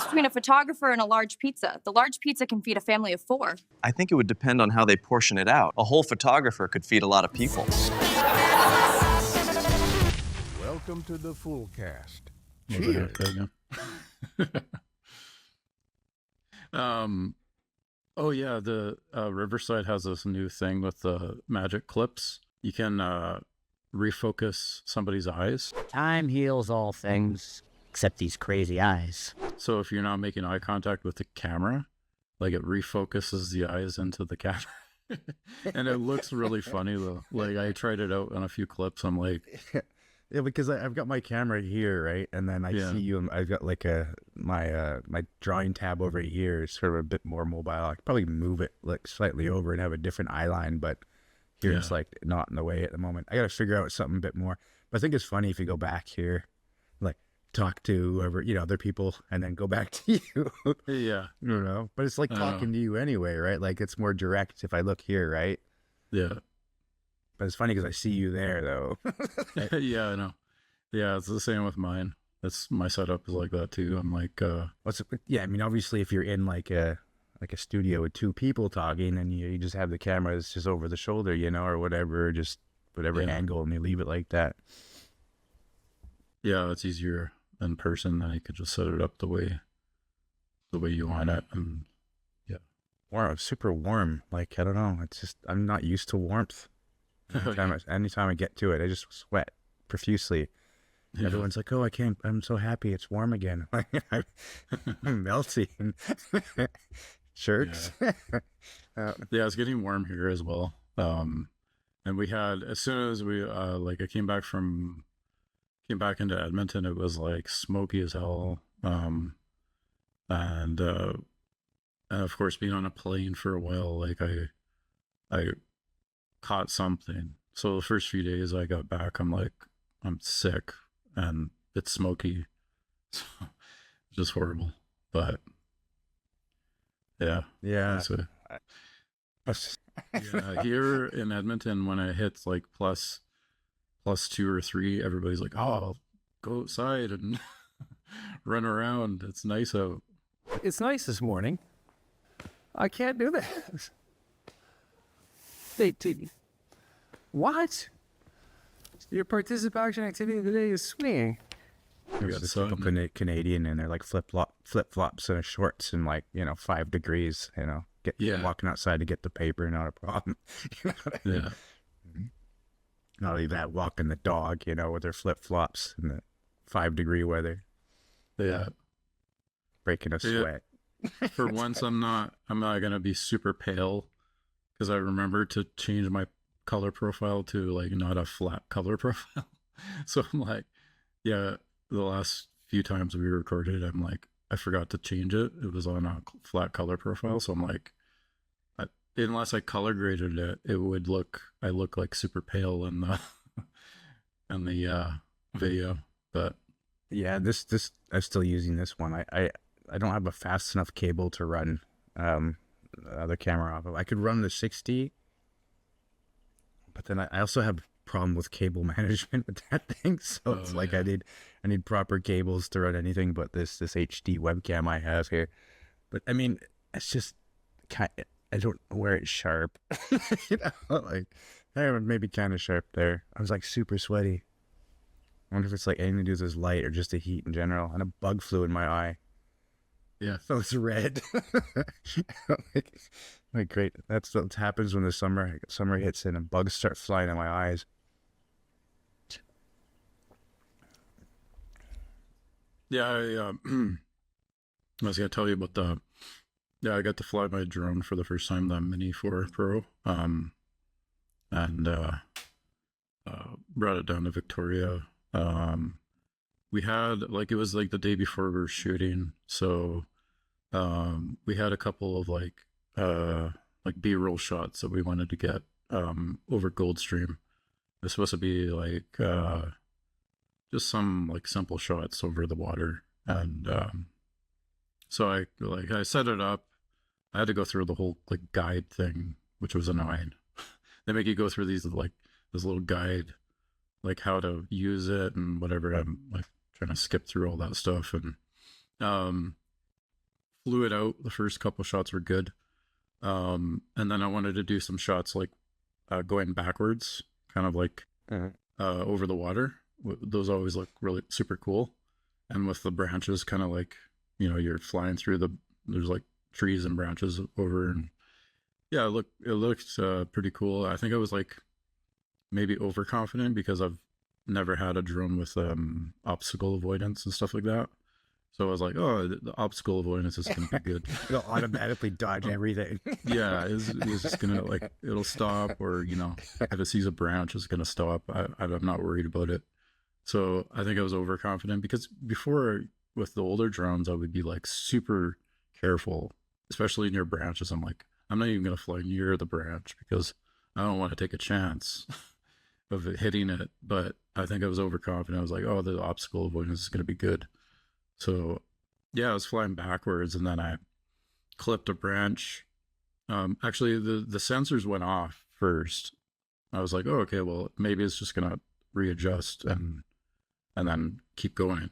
difference between a photographer and a large pizza. The large pizza can feed a family of 4. I think it would depend on how they portion it out. A whole photographer could feed a lot of people. Welcome to the Foolcast. Cheers. Oh yeah, the Riverside has this new thing with the magic clips. You can refocus somebody's eyes. Time heals all things, except these crazy eyes. So if you're not making eye contact with the camera, like it refocuses the eyes into the camera. And it looks really funny though. Like I tried it out on a few clips. I'm like, yeah, because I've got my camera here, right? And then I see you, and I've got like my drawing tab over here is sort of a bit more mobile. I could probably move it like slightly over and have a different eye line, but here it's like not in the way at the moment. I got to figure out something a bit more. But I think it's funny if you go back here, like talk to whoever, other people, and then go back to you. yeah, But it's like talking to you anyway, right? Like it's more direct if I look here, right? Yeah. But it's funny because I see you there, though. Yeah, I know. Yeah, it's the same with mine. That's my setup is like that too. I'm like, I mean, obviously, if you're in like a studio with 2 people talking, and you just have the cameras just over the shoulder, or whatever, just whatever angle, and you leave it like that. Yeah, it's easier in person. Then you could just set it up the way you want it, and warm, super warm. Like I don't know, it's just I'm not used to warmth. Anytime I get to it, I just sweat profusely. Yeah. Everyone's like, "Oh, I can't. I'm so happy. It's warm again." I'm melting. Shirts. Yeah. It's getting warm here as well. And we had, as soon as we I came back into Edmonton, it was like smoky as hell. And of course, being on a plane for a while, like I caught something. So the first few days I got back, I'm like, I'm sick and it's smoky. So just horrible. But yeah. So, here in Edmonton, when it hits like plus 2 or 3, everybody's like, oh, go outside and run around. It's nice out. It's nice this morning. I can't do this. What? Your participation activity today is swinging. There's this couple Canadian, and they're like flip flops and shorts and like 5 degrees. Walking outside to get the paper, not a problem. Yeah. Not only that, walking the dog, with their flip flops in the 5-degree weather. Yeah. Breaking a sweat. For once, I'm not gonna be super pale, because I remember to change my color profile to like not a flat color profile. So I'm like, the last few times we recorded, I'm like, I forgot to change it. It was on a flat color profile. So I'm like, unless I color graded it, I look like super pale in the video. But yeah, this I'm still using this one. I don't have a fast enough cable to run the other camera off of. I could run the 60, but then I also have a problem with cable management with that thing. So it's like I need proper cables to run anything but this HD webcam I have here. But I mean, it's just I don't wear it sharp. Like maybe kind of sharp there. I was like super sweaty. I wonder if it's like anything to do with this light or just the heat in general. And a bug flew in my eye. Yeah. So it's red. like great. That's what happens when the summer hits in and bugs start flying in my eyes. Yeah, I was gonna tell you about I got to fly my drone for the first time, the Mini 4 Pro, and brought it down to Victoria. We had it was like the day before we were shooting, so we had a couple of like B-roll shots that we wanted to get over Goldstream. It's supposed to be like just some like simple shots over the water, and so I set it up. I had to go through the whole like guide thing, which was annoying. They make you go through this little guide, like how to use it and whatever. I'm like trying to skip through all that stuff, and flew it out. The first couple shots were good. And then I wanted to do some shots like going backwards, kind of like over the water. Those always look really super cool. And with the branches, kind of like, you know, you're flying through there's like trees and branches over, and yeah, it looked pretty cool. I think I was like maybe overconfident because I've never had a drone with obstacle avoidance and stuff like that. So I was like, oh, the obstacle avoidance is going to be good. It'll automatically dodge everything. Yeah, it's just going to like, it'll stop, or, you know, if it sees a branch, it's going to stop. I'm not worried about it. So I think I was overconfident because before with the older drones, I would be like super careful, especially near branches. I'm like, I'm not even going to fly near the branch because I don't want to take a chance of it hitting it. But I think I was overconfident. I was like, oh, the obstacle avoidance is going to be good. So yeah, I was flying backwards, and then I clipped a branch. Actually, the sensors went off first. I was like, oh, okay, well, maybe it's just going to readjust and then keep going.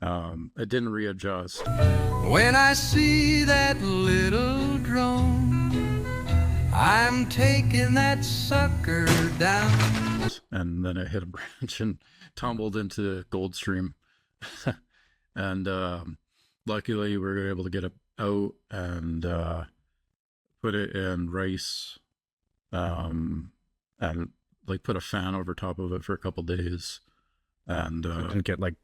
It didn't readjust. When I see that little drone, I'm taking that sucker down. And then it hit a branch and tumbled into Goldstream. And luckily we were able to get it out and put it in rice, and like put a fan over top of it for a couple days. And Didn't get like,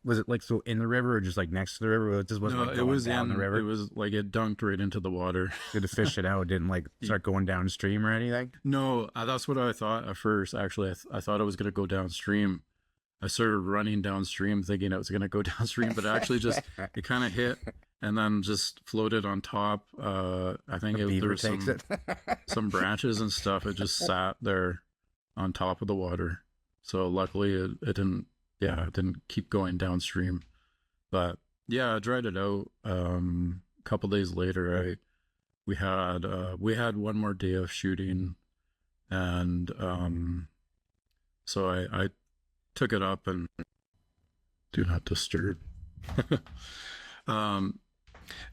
was it like so in the river or just like next to the river? It just wasn't no, like it going was down the river. It was like it dunked right into the water. Did it fish it out? It didn't like start going downstream or anything? No, that's what I thought at first. Actually, I thought it was going to go downstream. I started running downstream thinking it was going to go downstream, but actually just, it kind of hit and then just floated on top. I think there was some branches and stuff. It just sat there on top of the water. So luckily it didn't keep going downstream. But yeah, I dried it out. A couple days later, we had one more day of shooting, and so I took it up and do not disturb.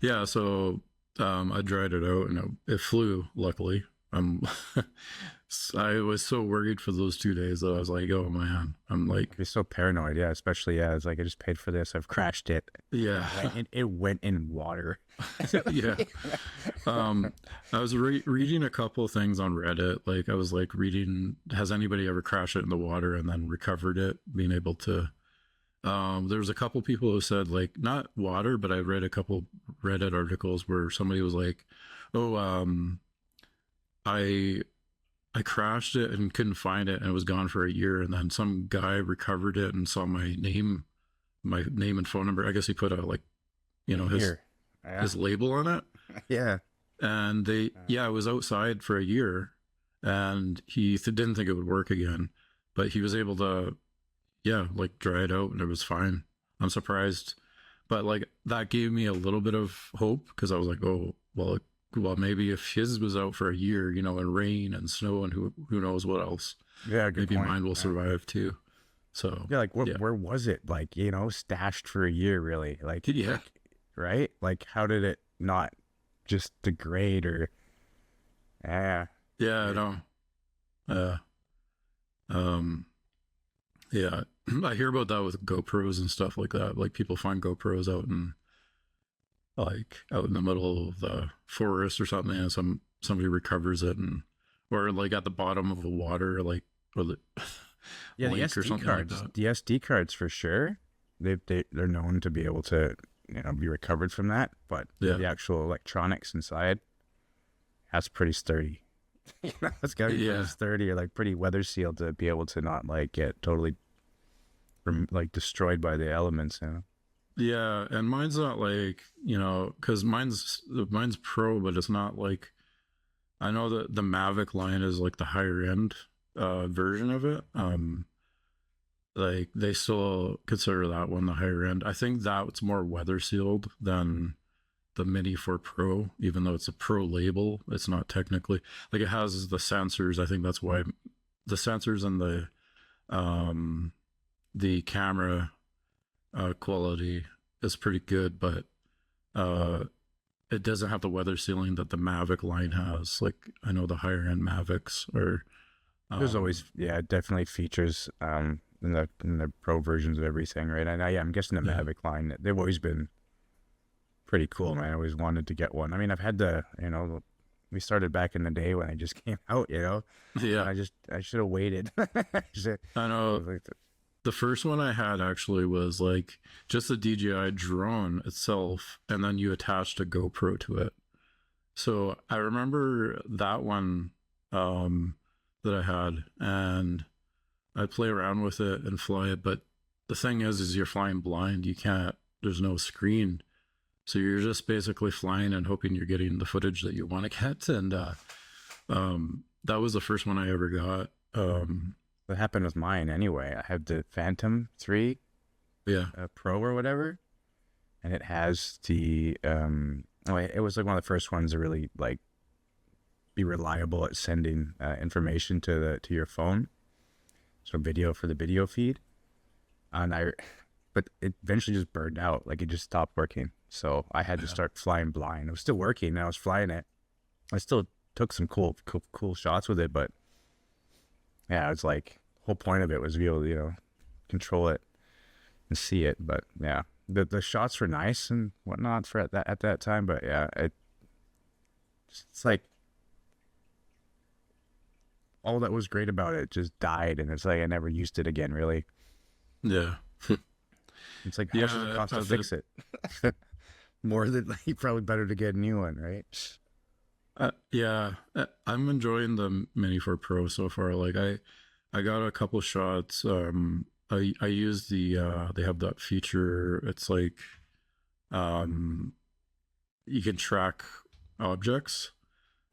Yeah, so I dried it out and it flew, luckily. I was so worried for those 2 days that I was like, oh man, I'm like, You're so paranoid, yeah. Especially, yeah, it's like I just paid for this. I've crashed it. yeah. It went in water. Yeah. I was reading a couple things on Reddit. Like I was like reading, has anybody ever crashed it in the water and then recovered it, being able to, there was a couple people who said like, not water, but I read a couple Reddit articles where somebody was like, oh, I crashed it and couldn't find it and it was gone for a year, and then some guy recovered it and saw my name and phone number. I guess he put a, like, you know, his label on it. Yeah. And I was outside for a year, and he didn't think it would work again, but he was able to, like dry it out and it was fine. I'm surprised, but like that gave me a little bit of hope, because I was like, oh, well, maybe if his was out for a year, you know, in rain and snow and who knows what else. Yeah, good maybe point. mine will survive too. So yeah, like where was it? Like, you know, stashed for a year, really? Like, yeah, right? Like, how did it not just degrade or? Yeah. Yeah, I know. Yeah, I hear about that with GoPros and stuff like that. Like people find GoPros out in the middle of the forest or something, and somebody recovers it, or like at the bottom of the water, like, or the Yeah, the lake or SD something cards. like that. The SD cards for sure. They're known to be able to, you know, be recovered from that, but the actual electronics inside, that's pretty sturdy. That's gotta be pretty sturdy, or like pretty weather sealed to be able to not like get totally like destroyed by the elements, you know. Yeah, and mine's not like, you know, because mine's pro, but it's not like, I know that the Mavic line is like the higher end version of it. Like they still consider that one the higher end. I think that's more weather sealed than the Mini 4 Pro, even though it's a pro label. It's not technically, like, it has the sensors. I think that's why the sensors and the camera quality is pretty good, but it doesn't have the weather sealing that the Mavic line has. Like I know the higher end Mavics are. There's always, yeah, definitely features in the pro versions of everything, right? And I'm guessing the Mavic line, they've always been pretty cool, man. I always wanted to get one. I mean, I've had we started back in the day when I just came out, Yeah. I should have waited. I know. The first one I had actually was like just the DJI drone itself, and then you attached a GoPro to it. So I remember that one that I had, and I'd play around with it and fly it. But the thing is you're flying blind. You can't, there's no screen. So you're just basically flying and hoping you're getting the footage that you want to get. And that was the first one I ever got. That happened with mine anyway. I had the Phantom 3 Pro or whatever, and it has the it was like one of the first ones to really like be reliable at sending information to your phone, so video for the video feed. But it eventually just burned out. Like it just stopped working, so I had to start flying blind. It was still working, and I was flying it. I still took some cool shots with it, but yeah, it's like the whole point of it was to be able to, control it and see it. But yeah, the shots were nice and whatnot for at that time. But yeah, it's like all that was great about it just died, and it's like I never used it again, really. Yeah. It's like how much does it cost to fix it? More than like probably better to get a new one, right? I'm enjoying the Mini 4 Pro so far. Like I got a couple shots. I use they have that feature. It's like, you can track objects,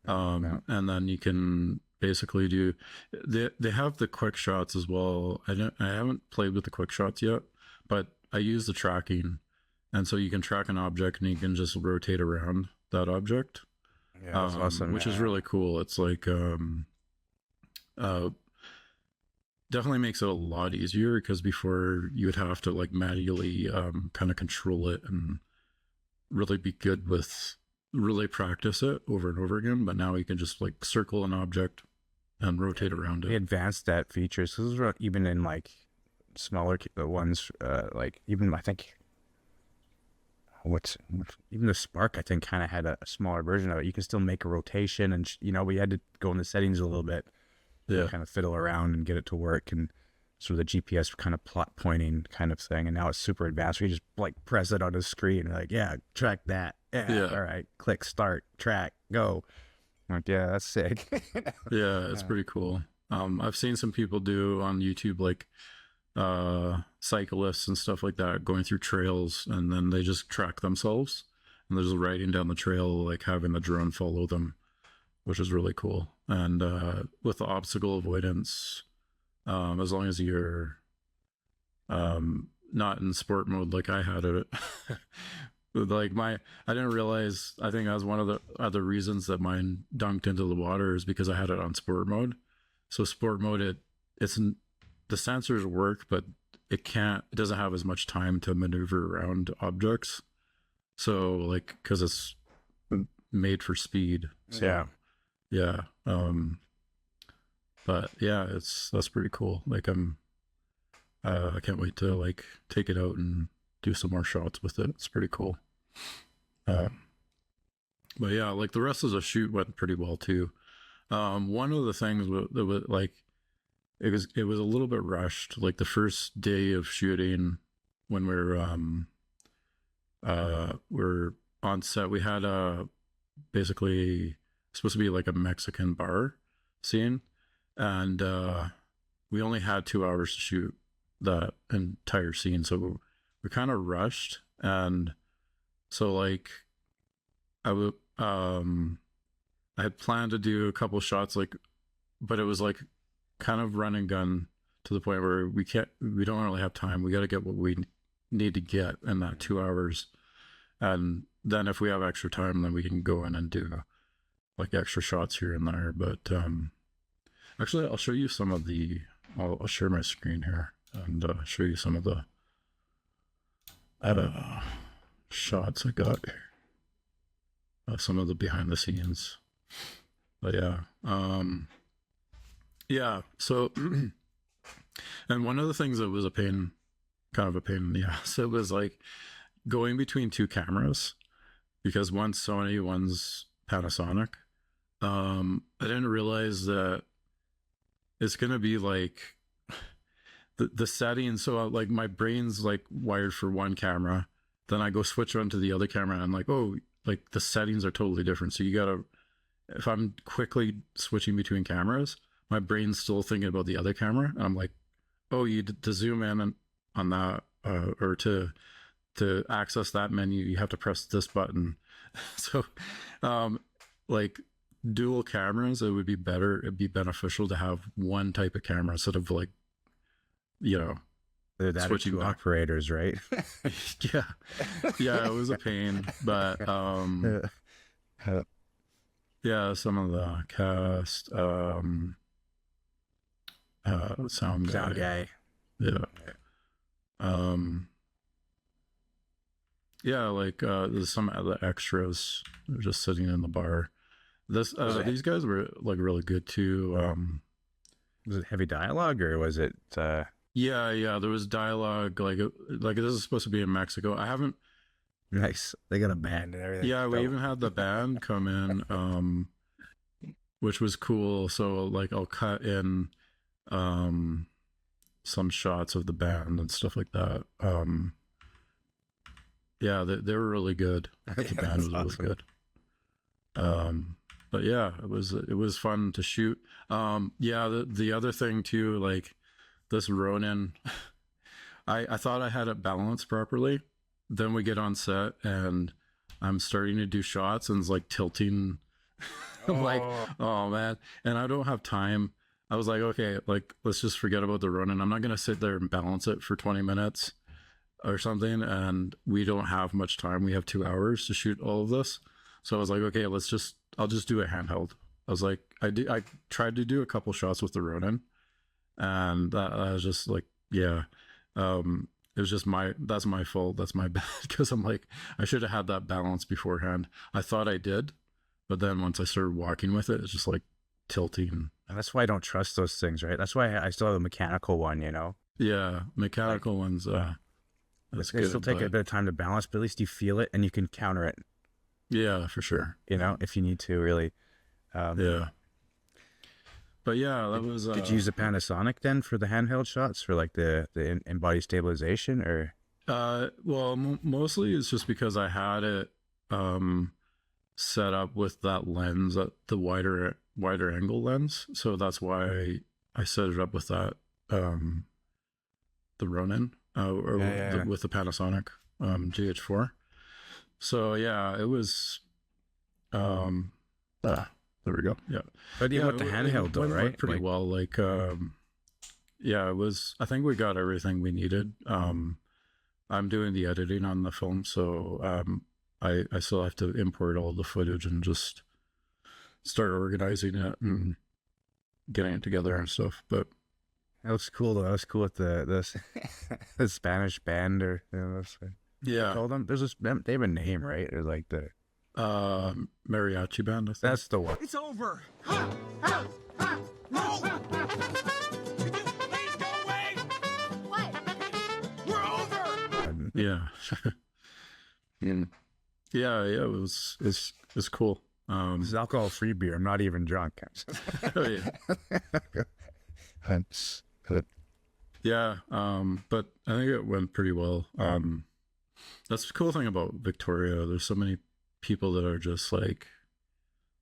and then you can basically do. They have the quick shots as well. I haven't played with the quick shots yet, but I use the tracking, and so you can track an object and you can just rotate around that object. Yeah, that's awesome. Which is really cool. It's like definitely makes it a lot easier, because before you would have to like manually kind of control it and really be good with really practice it over and over again. But now you can just like circle an object and rotate around it. They advanced that feature, so those are even in like smaller ones, like even I think even the Spark, I think, kind of had a smaller version of it. You can still make a rotation, and we had to go in the settings a little bit, kind of fiddle around and get it to work, and sort of the GPS kind of plot pointing kind of thing. And now it's super advanced. We just like press it on the screen, and like, track that, all right, click start, track, go. I'm like, yeah, that's sick. It's pretty cool. I've seen some people do on YouTube like cyclists and stuff like that going through trails, and then they just track themselves and they're just riding down the trail, like having the drone follow them, which is really cool. And with the obstacle avoidance, as long as you're not in sport mode like I had it. Like I didn't realize, I think that was one of the other reasons that mine dunked into the water, is because I had it on sport mode. So sport mode, the sensors work, but it doesn't have as much time to maneuver around objects. So like, cause it's made for speed. So, yeah. But yeah, that's pretty cool. Like I can't wait to like take it out and do some more shots with it. It's pretty cool. But yeah, like the rest of the shoot went pretty well too. One of the things that was like, it was a little bit rushed. Like the first day of shooting, when we're on set, we had basically supposed to be like a Mexican bar scene, and we only had 2 hours to shoot that entire scene, so we kind of rushed. And so like I had planned to do a couple shots, like, but it was like kind of run and gun to the point where we don't really have time. We got to get what we need to get in that 2 hours, and then if we have extra time, then we can go in and do like extra shots here and there. But actually, I'll show you some of I'll share my screen here and show you some of the shots I got here. some of the behind the scenes. But yeah. So, and one of the things that was kind of a pain in the ass, it was like going between two cameras, because one's Sony, one's Panasonic. I didn't realize that it's gonna be like the settings. So like my brain's like wired for one camera, then I go switch on to the other camera, and I'm like, oh, like the settings are totally different. So you gotta, if I'm quickly switching between cameras, my brain's still thinking about the other camera, and I'm like, oh, to zoom in on that, or to access that menu, you have to press this button. So, like dual cameras, it'd be beneficial to have one type of camera instead of like, They're that switching two back. operators, right? yeah, it was a pain, but yeah, some of the cast, sound guy. Yeah. Yeah, like there's some other extras just sitting in the bar. These guys were like really good too. Was it heavy dialogue, or was it Yeah, there was dialogue, like this is supposed to be in Mexico. I haven't. nice? They got a band and everything. Yeah, we even had the band come in, which was cool. So like I'll cut in some shots of the band and stuff like that. Yeah, they were really good. The band was really good. But yeah, it was fun to shoot. Yeah, the other thing too, like this Ronin, I thought I had it balanced properly. Then we get on set and I'm starting to do shots and it's like tilting. I'm like, oh man, and I don't have time. I was like, okay, like let's just forget about the Ronin. I'm not gonna sit there and balance it for 20 minutes or something, and we don't have much time. We have 2 hours to shoot all of this. So I was like, okay, I'll just do a handheld. I was like, I tried to do a couple shots with the Ronin, and I was just like, yeah, it was just that's my fault. That's my bad, because I'm like, I should have had that balance beforehand. I thought I did, but then once I started walking with it, it's just like tilting. And that's why I don't trust those things, right? That's why I still have a mechanical one, Yeah, mechanical ones. That's They good, still take a but- bit of time to balance, but at least you feel it and you can counter it, Yeah, for sure. if you need to, really. Yeah. But yeah, that was. Did you use a Panasonic then for the handheld shots, for like the in-body stabilization, or? Well, mostly it's just because I had it set up with that lens, the wider angle lens, so that's why I set it up with that the Ronin with the Panasonic GH4. So yeah, it was there we go. Yeah, But even with the it handheld though, went right? pretty Like, well. Like yeah, it was. I think we got everything we needed. I'm doing the editing on the film, so I still have to import all the footage and just start organizing it and getting it together and stuff. But that was cool though. That was cool with the Spanish band, or yeah, call them. There's they have a name, right? It's like the mariachi band. I think. that's the one. It's over. No! Please go away! What? We're over! Yeah. Yeah, it was. It's cool. This is alcohol-free beer. I'm not even drunk. Oh, yeah. Yeah, but I think it went pretty well. That's the cool thing about Victoria. There's so many people that are just like,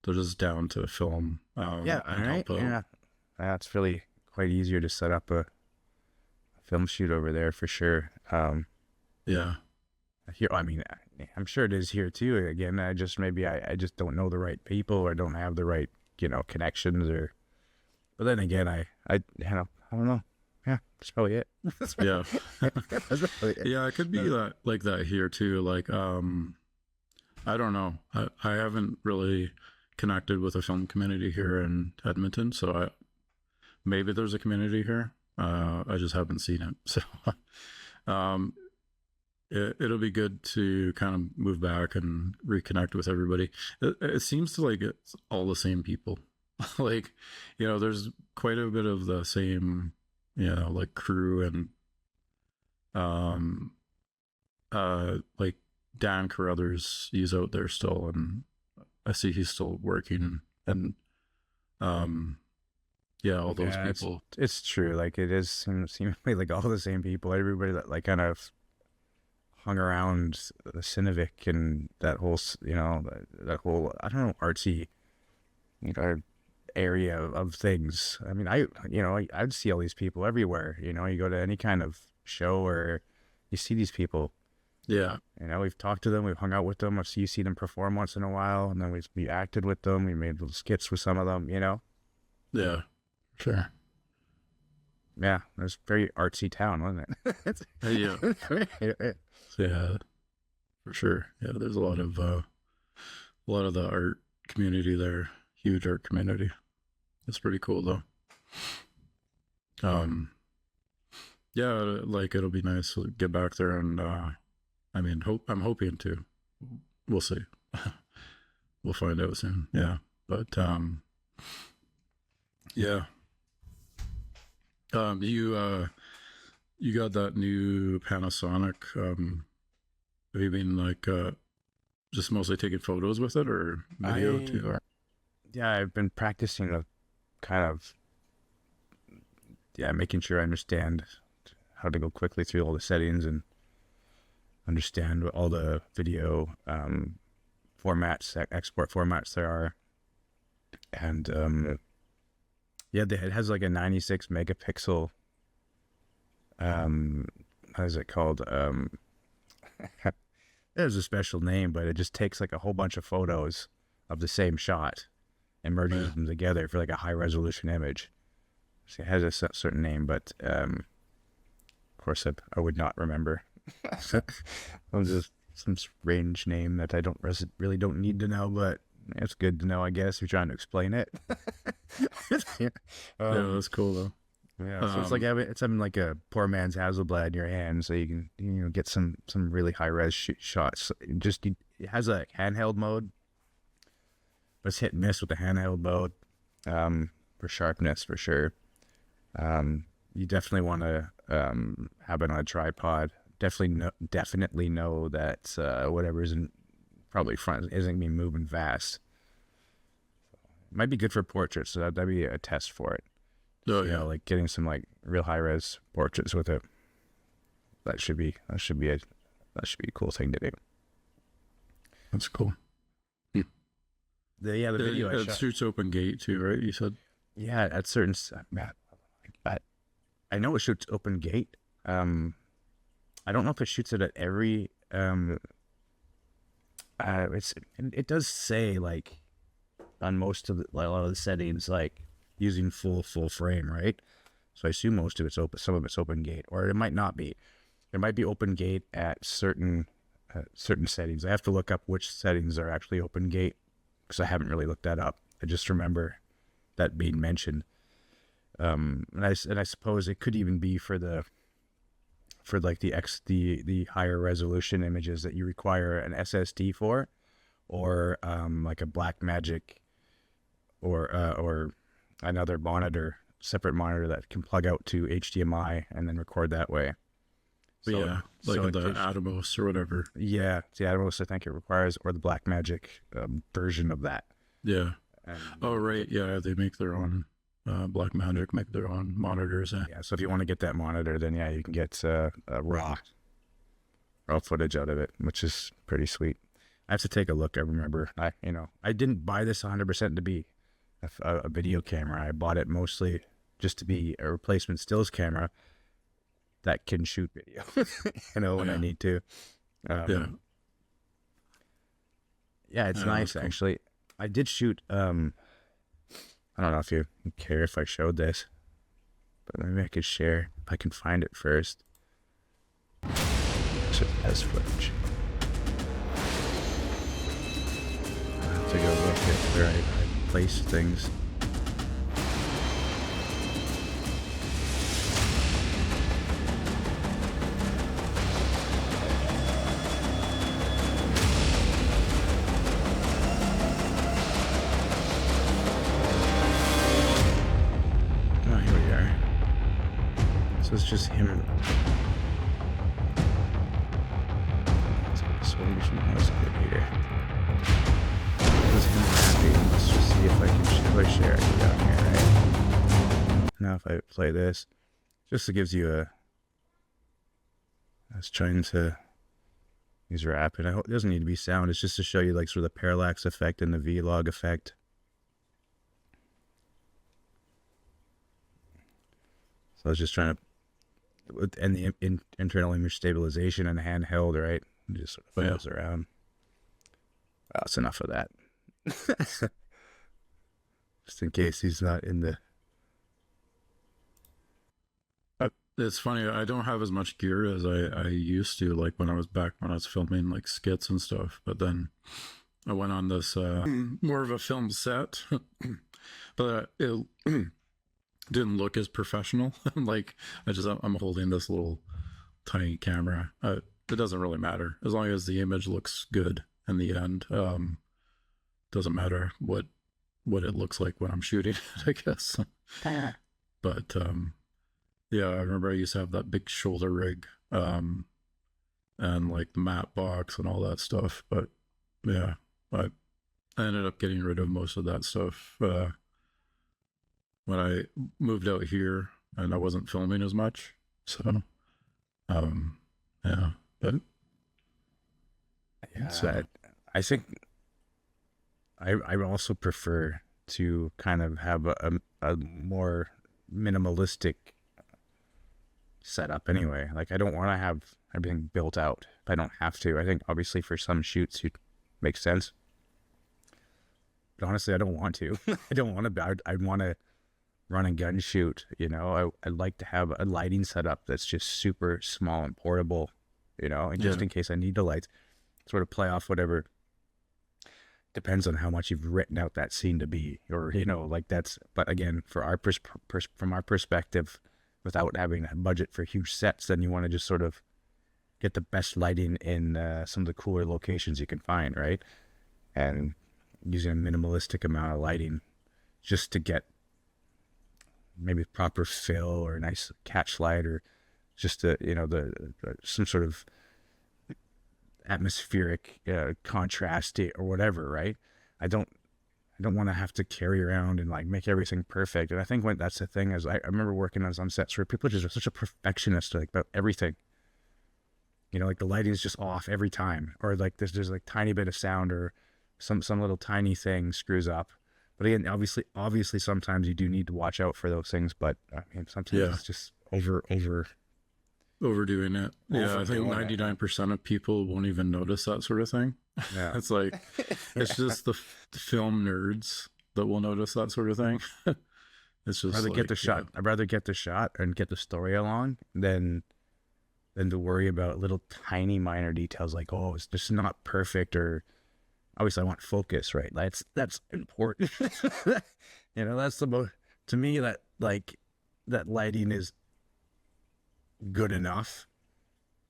they're just down to film. Yeah, and right. help out. Yeah, that's really quite easier to set up a film shoot over there for sure. Yeah, Here, I mean, I'm sure it is here too. Again, I just don't know the right people, or don't have the right connections, or. But then again, I don't know. Yeah, that's probably it. yeah, That's probably it. yeah. It could be like that here too. Like, I don't know. I haven't really connected with a film community here in Edmonton, so maybe there's a community here. I just haven't seen it. So, it'll be good to kind of move back and reconnect with everybody. It seems to like it's all the same people. Like, there's quite a bit of the same, like crew and like Dan Carruthers, he's out there still, and I see he's still working, and all those people. It's true. Like it is seemingly like all the same people. Everybody that like kind of hung around the Cinevic and that whole, that whole, I don't know, artsy, area of things. I mean, I'd see all these people everywhere. You go to any kind of show or you see these people. Yeah. We've talked to them, we've hung out with them. You see them perform once in a while, and then we acted with them. We made little skits with some of them. Yeah. Sure. Yeah, it was a very artsy town, wasn't it? Yeah. Yeah, for sure. Yeah, there's a lot of the art community there. Huge art community. It's pretty cool though. Yeah, like it'll be nice to get back there, and I'm hoping to. We'll see. We'll find out soon. Yeah, but yeah. You got that new Panasonic. Have you been like just mostly taking photos with it, or video too? Or? Yeah, I've been practicing a kind of making sure I understand how to go quickly through all the settings and understand what all the video formats, export formats there are, and it has like a 96 megapixel. How is it called? There's a special name, but it just takes like a whole bunch of photos of the same shot and merges them together for like a high resolution image. So it has a certain name, but of course I would not remember. It was just some strange name that I really don't need to know, but it's good to know, I guess, if you're trying to explain it. Yeah, that's cool though. Yeah, so it's like having like a poor man's Hasselblad in your hand, so you can get some really high res shots. It has a handheld mode, but it's hit and miss with the handheld mode for sharpness for sure. You definitely want to have it on a tripod. Definitely know that whatever isn't probably front isn't gonna be moving fast. It might be good for portraits, so that'd be a test for it. Oh, yeah. Like getting some like real high res portraits with it. That should be a cool thing to do. That's cool. The video I it shot. shoots open gate too, right? You said. Yeah, at certain. I know it shoots open gate. I don't know if it shoots it at every. It does say like on most of a lot of the settings like using full frame, right? So I assume most of it's open, some of it's open gate, or it might not be. It might be open gate at certain settings. I have to look up which settings are actually open gate because I haven't really looked that up. I just remember that being mentioned. And I suppose it could even be for the higher resolution images that you require an SSD for, or like a Blackmagic, or another separate monitor that can plug out to HDMI and then record that way. The Atomos or whatever. Yeah, the Atomos I think it requires, or the Blackmagic version of that. Yeah. Right. Yeah, they make their own. Blackmagic make their own monitors. Yeah, so if you want to get that monitor, then you can get raw footage out of it, which is pretty sweet. I have to take a look. I remember, I didn't buy this 100% to be a video camera. I bought it mostly just to be a replacement stills camera that can shoot video, when I need to. Yeah, it's nice, cool. Actually. I did shoot, I don't know if you care if I showed this, but maybe I could share if I can find it first. So test footage. I have to go look at where I place things. So it's just him. So that's good here. It's him rapping. Let's just see if I can share it down here, right? Now if I play this, just it gives you a. I was trying to. He's rapping. I hope it doesn't need to be sound. It's just to show you like sort of the parallax effect and the vlog effect. So I was just trying to, and the internal image stabilization and handheld, right? It just sort of follows around. Well, that's enough of that. Just in case he's not in the. It's funny, I don't have as much gear as I used to, like when I was filming like skits and stuff, but then I went on this more of a film set, but it didn't look as professional. Like I'm holding this little tiny camera. It doesn't really matter as long as the image looks good in the end. Doesn't matter what it looks like when I'm shooting it, I guess. But yeah, I remember I used to have that big shoulder rig, and like the matte box and all that stuff. But yeah, I ended up getting rid of most of that stuff when I moved out here, and I wasn't filming as much. So, yeah, but yeah, I think I also prefer to kind of have a more minimalistic setup anyway. Like I don't want to have everything built out if I don't have to. I think obviously for some shoots it makes sense, but honestly I don't want to. I don't want to. I want to run and gun shoot, you know. I'd like to have a lighting setup that's just super small and portable, you know, and just in case I need the lights, sort of play off whatever. Depends on how much you've written out that scene to be, or you know, like that's. But again, for our from our perspective, without having a budget for huge sets, then you want to just sort of get the best lighting in some of the cooler locations you can find, right? And using a minimalistic amount of lighting just to get maybe proper fill or a nice catch light, or just you know, the some sort of atmospheric contrast or whatever, right? I don't want to have to carry around and like make everything perfect. And I think that's the thing is I remember working on some sets where people just are such a perfectionist like about everything. You know, like the lighting is just off every time, or like there's like tiny bit of sound or some little tiny thing screws up. But again, obviously sometimes you do need to watch out for those things, but I mean sometimes it's just overdoing it. Yeah, I think 99% of people won't even notice that sort of thing. Yeah. It's like, it's just the film nerds that will notice that sort of thing. It's just I'd rather get the shot and get the story along than to worry about little tiny minor details like, oh, it's just not perfect, or obviously I want focus, right? That's important. You know, that's the most, to me, that like that lighting is good enough,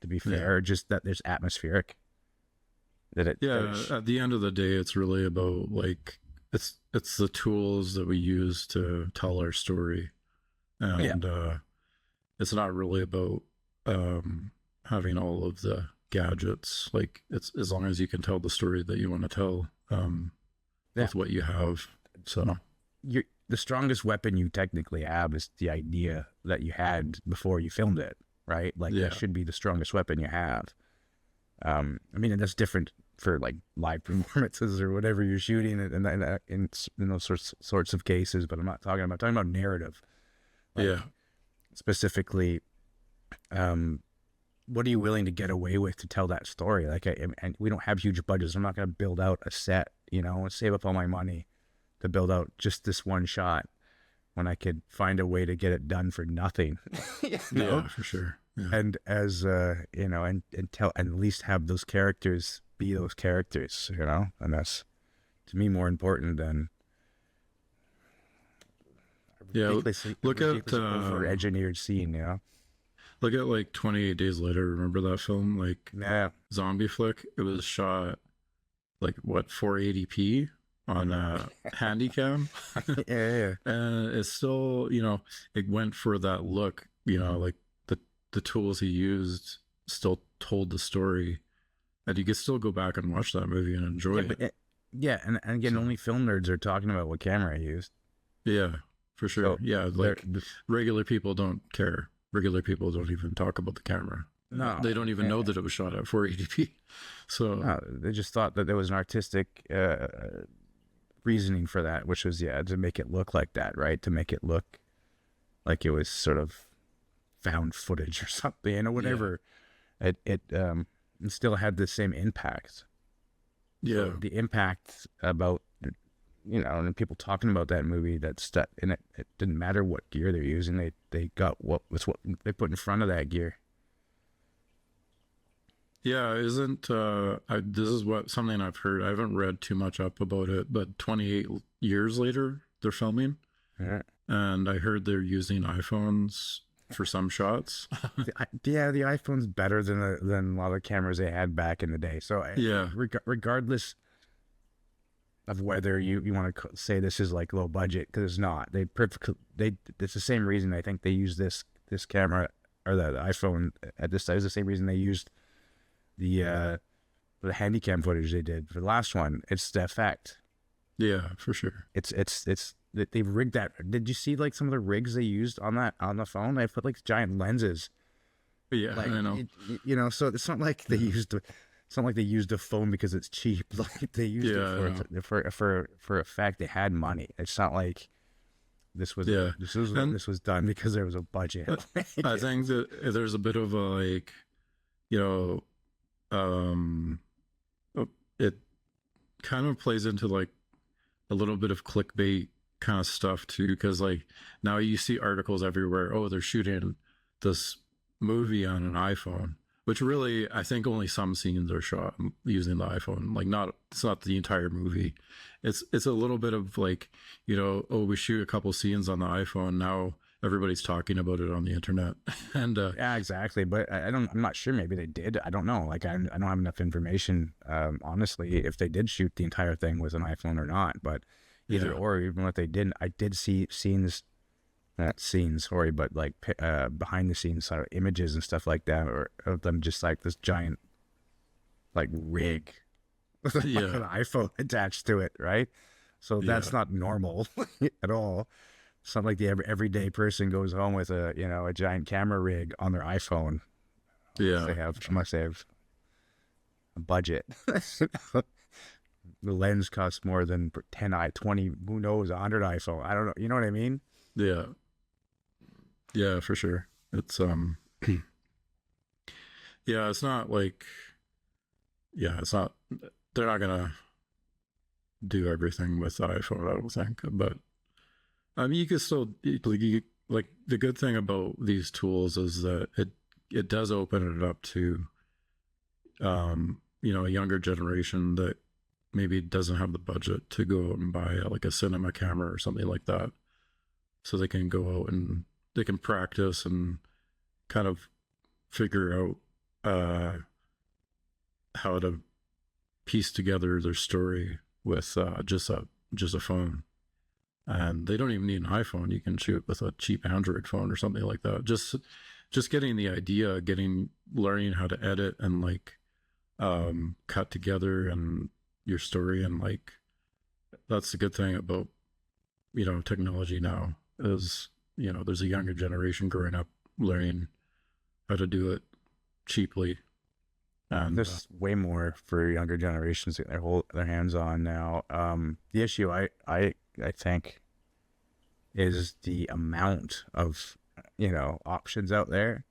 to be fair. Just that there's atmospheric, that it at the end of the day it's really about like it's the tools that we use to tell our story, and it's not really about having all of the gadgets. Like it's as long as you can tell the story that you want to tell with what you have. So the strongest weapon you technically have is the idea that you had before you filmed it, right? Like that should be the strongest weapon you have. I mean, and that's different for like live performances or whatever you're shooting in those sorts of cases. But I'm talking about narrative. Like, specifically, what are you willing to get away with to tell that story? Like, and we don't have huge budgets. I'm not going to build out a set, you know, and save up all my money to build out just this one shot when I could find a way to get it done for nothing. Yeah, for sure. Yeah. And as you know, and tell, and at least have those characters be those characters, you know, and that's to me more important than look at over-engineered scene, you know. Look at like 28 Days Later. Remember that film? Like zombie flick. It was shot like what 480p on a Handycam. Yeah. And it's still, you know, it went for that look, you know, like the tools he used still told the story, and you could still go back and watch that movie and enjoy it. And again, only film nerds are talking about what camera I used. Yeah, for sure. So yeah, like regular people don't care. Regular people don't even talk about the camera. No, they don't even know that it was shot at 480p. So no, they just thought that there was an artistic reasoning for that, which was to make it look like that, right? To make it look like it was sort of found footage or something, whatever. Yeah. It still had the same impact. Yeah, so the impact about and people talking about that movie, and it didn't matter what gear they're using. They got what they put in front of that gear. Yeah, isn't this is something I've heard. I haven't read too much up about it, but 28 years later they're filming, and I heard they're using iPhones for some shots. The iPhone's better than a lot of cameras they had back in the day. So regardless of whether you want to say this is like low budget, because it's not. It's the same reason I think they use this camera or the iPhone at this time. It's the same reason they used the Handycam footage they did for the last one. It's the effect. Yeah, for sure. It's they've rigged that. Did you see like some of the rigs they used on the phone? They put like giant lenses. Yeah, like, I know. So it's not like they used it's not like they used a phone because it's cheap. Like they used it for effect. They had money. It's not like this was done because there was a budget. I think that there's a bit of a it kind of plays into like a little bit of clickbait kind of stuff too, because like now you see articles everywhere, they're shooting this movie on an iPhone, which really I think only some scenes are shot using the iPhone. Like it's not the entire movie. It's a little bit of like, we shoot a couple scenes on the iPhone, now everybody's talking about it on the internet. And yeah, exactly. But I'm not sure. Maybe they did. I don't know. Like I don't have enough information, honestly, if they did shoot the entire thing with an iPhone or not. But either or, even if they didn't, I did see but like behind the scenes sort of images and stuff like that, or of them just like this giant like rig with an iPhone attached to it, right? So that's not normal at all. It's not like the everyday person goes home with a giant camera rig on their iPhone. Yeah, unless they have a budget. The lens costs more than 20, who knows, 100 iPhone. I don't know. You know what I mean? Yeah. Yeah, for sure. It's it's not like, it's not, they're not gonna do everything with the iPhone, I don't think, but I mean, you could still, like the good thing about these tools is that it does open it up to, a younger generation that maybe doesn't have the budget to go out and buy like a cinema camera or something like that. So they can go out and they can practice and kind of figure out how to piece together their story with just a phone. And they don't even need an iPhone. You can shoot with a cheap Android phone or something like that. Just getting the idea, learning how to edit and like cut together and your story, and like that's the good thing about technology now is there's a younger generation growing up learning how to do it cheaply, and there's way more for younger generations to get their hands on now. The issue I think is the amount of options out there,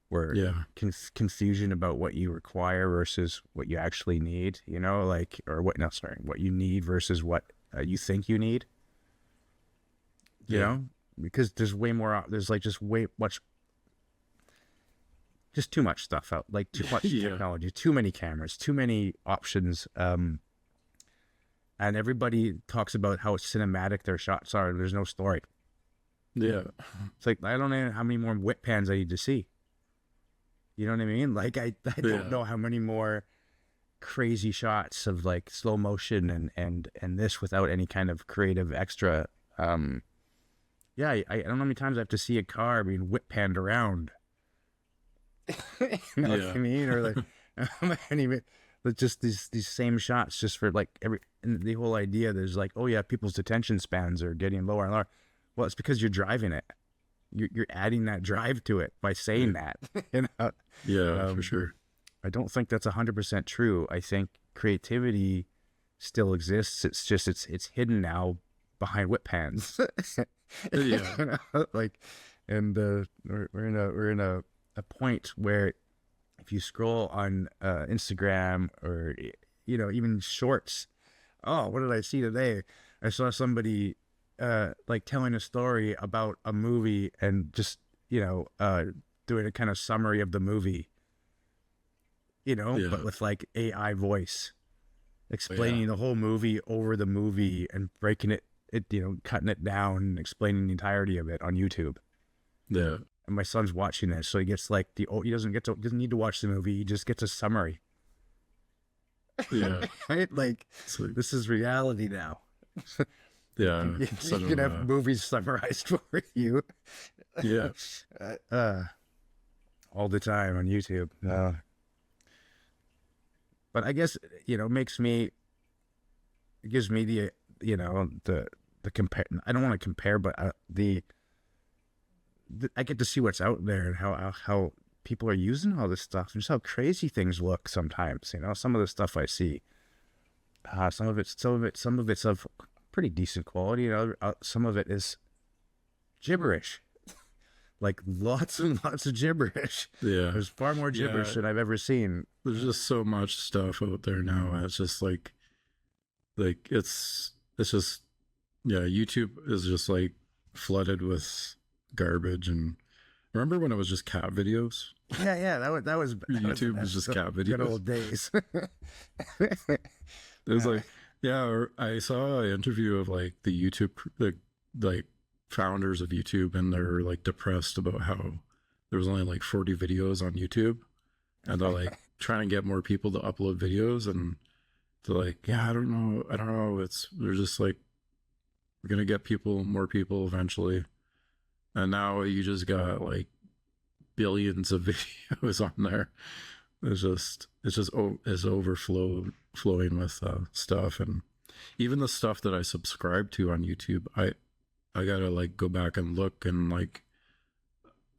where confusion about what you require versus what you actually need, what you need versus what you think you need. You know, because there's way more. There's like just too much stuff out. Like too much technology, too many cameras, too many options. And everybody talks about how cinematic their shots are. There's no story. Yeah, it's like I don't know how many more whip pans I need to see. You know what I mean? Like I don't know how many more crazy shots of like slow motion and this without any kind of creative extra. I don't know how many times I have to see a car being whip panned around. You know what I mean? Or like, just these same shots, just for like and the whole idea. There's like, oh yeah, people's attention spans are getting lower and lower. Well, it's because you're driving it. You're adding that drive to it by saying that. You know? Yeah, for sure. I don't think that's 100% true. I think creativity still exists. It's just it's hidden now behind whip pans. Yeah. You know? Like, and we're in a point where if you scroll on Instagram or even shorts, oh, what did I see today? I saw somebody like telling a story about a movie and just doing a kind of summary of the movie, but with like AI voice explaining the whole movie over the movie and breaking it, cutting it down and explaining the entirety of it on YouTube. Yeah. And my son's watching this, so he gets like he doesn't need to watch the movie. He just gets a summary. Yeah. Right? Like, this is reality now. Yeah. You can have movies summarized for you. Yeah. All the time on YouTube. But I guess, it gives me the compare. I don't want to compare, but I get to see what's out there and how people are using all this stuff and just how crazy things look sometimes. Some of the stuff I see, some of it's of pretty decent quality. Some of it is gibberish, like lots and lots of gibberish. Yeah, there's far more gibberish than I've ever seen. There's just so much stuff out there now. It's just like it's just YouTube is just like flooded with garbage. And remember when it was just cat videos? Yeah, that was YouTube was just cat videos. Good old days. It was like, or I saw an interview of like the YouTube, like founders of YouTube, and they're like depressed about how there was only like 40 videos on YouTube, and they're like trying to get more people to upload videos, and they're like, I don't know, they're just like, we're gonna get more people eventually. And now you just got like billions of videos on there. It's overflowing with stuff. And even the stuff that I subscribe to on YouTube, I gotta like go back and look, and like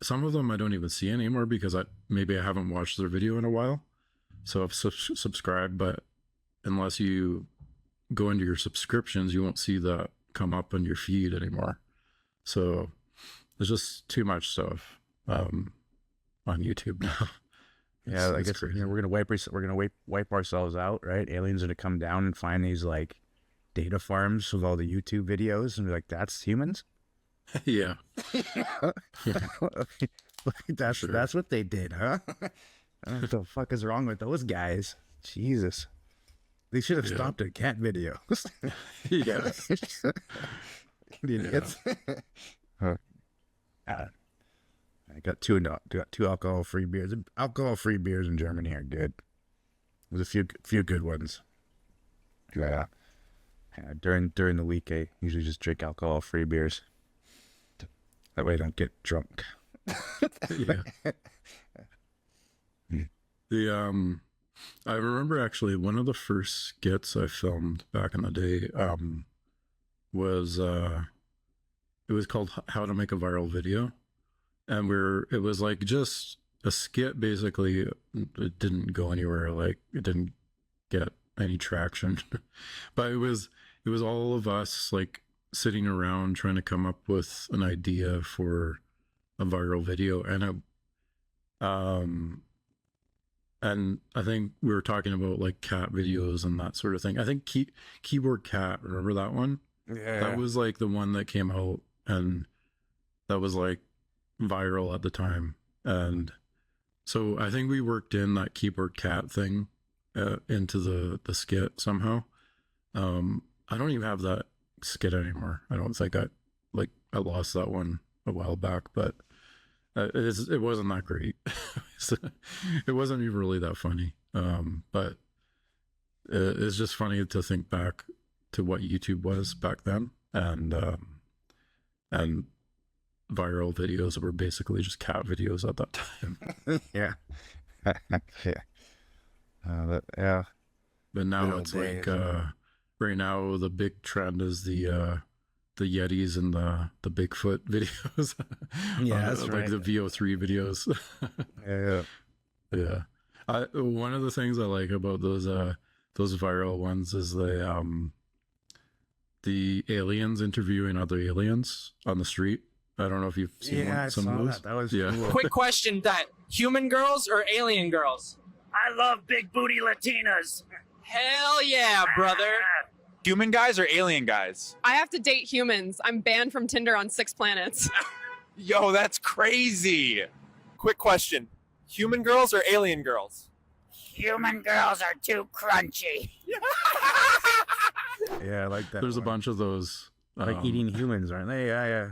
some of them I don't even see anymore because maybe I haven't watched their video in a while. So I've subscribed, but unless you go into your subscriptions, you won't see that come up on your feed anymore. So there's just too much stuff on YouTube now. I guess we're gonna wipe ourselves out, right? Aliens are gonna come down and find these like data farms with all the YouTube videos, and be like, that's humans. Yeah. That's what they did, huh? What the fuck is wrong with those guys? Jesus, they should have stopped at cat videos. Yeah. Idiots. I got two alcohol-free beers. Alcohol-free beers in Germany are good. There's a few good ones. Yeah. During the week, I usually just drink alcohol-free beers. That way I don't get drunk. Yeah. I remember actually one of the first skits I filmed back in the day was it was called How to Make a Viral Video. And it was like just a skit, basically. It didn't go anywhere, like it didn't get any traction. But it was all of us like sitting around trying to come up with an idea for a viral video. And I think we were talking about like cat videos and that sort of thing. I think Keyboard Cat, remember that one? Yeah. That was like the one that came out, and that was like viral at the time. And so I think we worked in that Keyboard Cat thing into the skit somehow. I don't even have that skit anymore. I don't think I lost that one a while back, but it wasn't that great. It wasn't even really that funny. But it's just funny to think back to what YouTube was back then, and viral videos that were basically just cat videos at that time. Yeah. Yeah. Yeah. But now Good it's old like days. right now the big trend is the Yetis and the Bigfoot videos. Yeah, that's like right. the VO3 videos. Yeah. Yeah. One of the things I like about those viral ones is the aliens interviewing other aliens on the street. I don't know if you've seen Yeah, I some saw of those. that. That was Yeah. cool. Quick question: that human girls or alien girls? I love big booty Latinas. Hell yeah, brother! Human guys or alien guys? I have to date humans. I'm banned from Tinder on 6 planets. Yo, that's crazy. Quick question. Human girls or alien girls? Human girls are too crunchy. Yeah, I like that. There's a one. bunch of those. Like eating humans, aren't they? Yeah.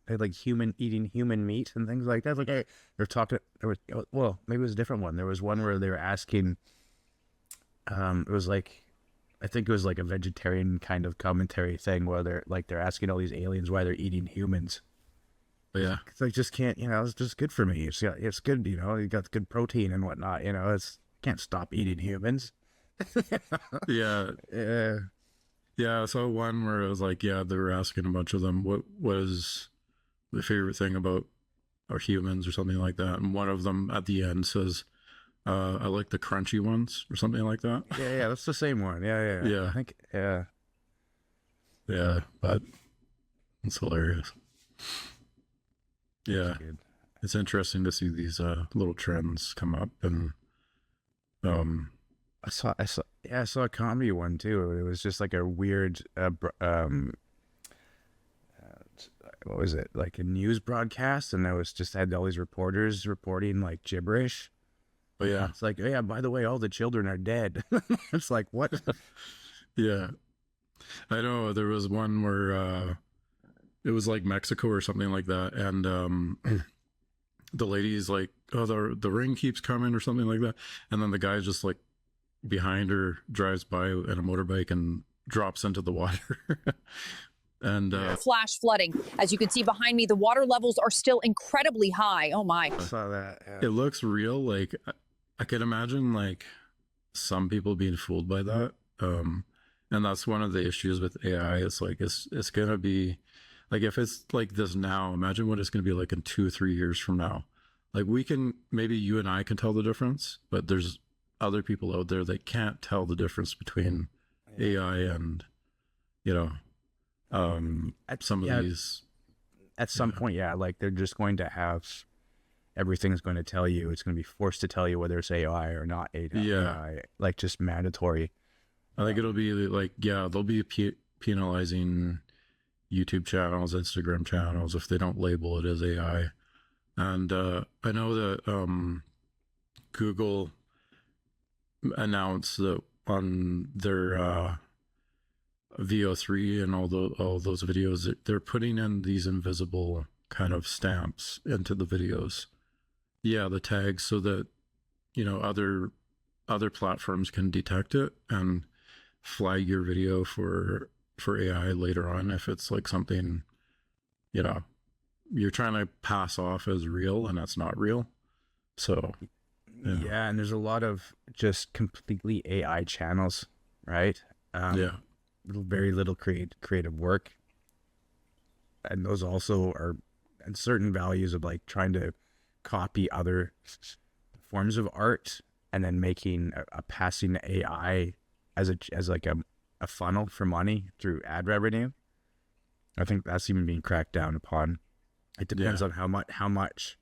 They like eating human meat and things like that. Like they're talking. There was, well, maybe it was a different one. There was one where they were asking. It was like, I think it was like a vegetarian kind of commentary thing where they're asking all these aliens why they're eating humans. Yeah. It's like, just can't, it's just good for me. It's good, you got good protein and whatnot. Can't stop eating humans. Yeah. Yeah. Yeah, I saw one where it was like, yeah, they were asking a bunch of them what was the favorite thing about our humans or something like that. And one of them at the end says, I like the crunchy ones or something like that. Yeah, that's the same one. Yeah. Yeah. I think, yeah. Yeah, but it's hilarious. Yeah, Good. it's interesting to see these little trends come up. And I saw a comedy one too. It was just like a weird, what was it? Like a news broadcast, and it was just had all these reporters reporting like gibberish. but yeah, It's like, yeah, by the way, all the children are dead. It's like, what? yeah, I know there was one where it was like Mexico or something like that, and the lady's like, oh, the ring keeps coming or something like that, and then the guy's just like behind her drives by in a motorbike and drops into the water. And Flash flooding. As you can see behind me, the water levels are still incredibly high. Oh my. I saw that. Yeah. it looks real. Like I could imagine like some people being fooled by that. And that's one of the issues with AI. It's like it's gonna be like, if it's like this now, imagine what it's gonna be like in 2-3 years from now. Like maybe you and I can tell the difference, but there's other people out there that can't tell the difference between AI and some of these. At some point, yeah, like they're just going to have everything's going to tell you. It's going to be forced to tell you whether it's AI or not AI. Yeah. Like just mandatory. I think it'll be like, yeah, they'll be penalizing YouTube channels, Instagram channels if they don't label it as AI. And I know that Google announced that on their VO3 and all those videos, they're putting in these invisible kind of stamps into the videos. Yeah, the tags, so that other platforms can detect it and flag your video for AI later on if it's like something you're trying to pass off as real and that's not real. So yeah, and there's a lot of just completely AI channels, right? Yeah. Very little creative work, and those also are and certain values of like trying to copy other forms of art and then making a passing AI as like a funnel for money through ad revenue. I think that's even being cracked down upon. It depends on how much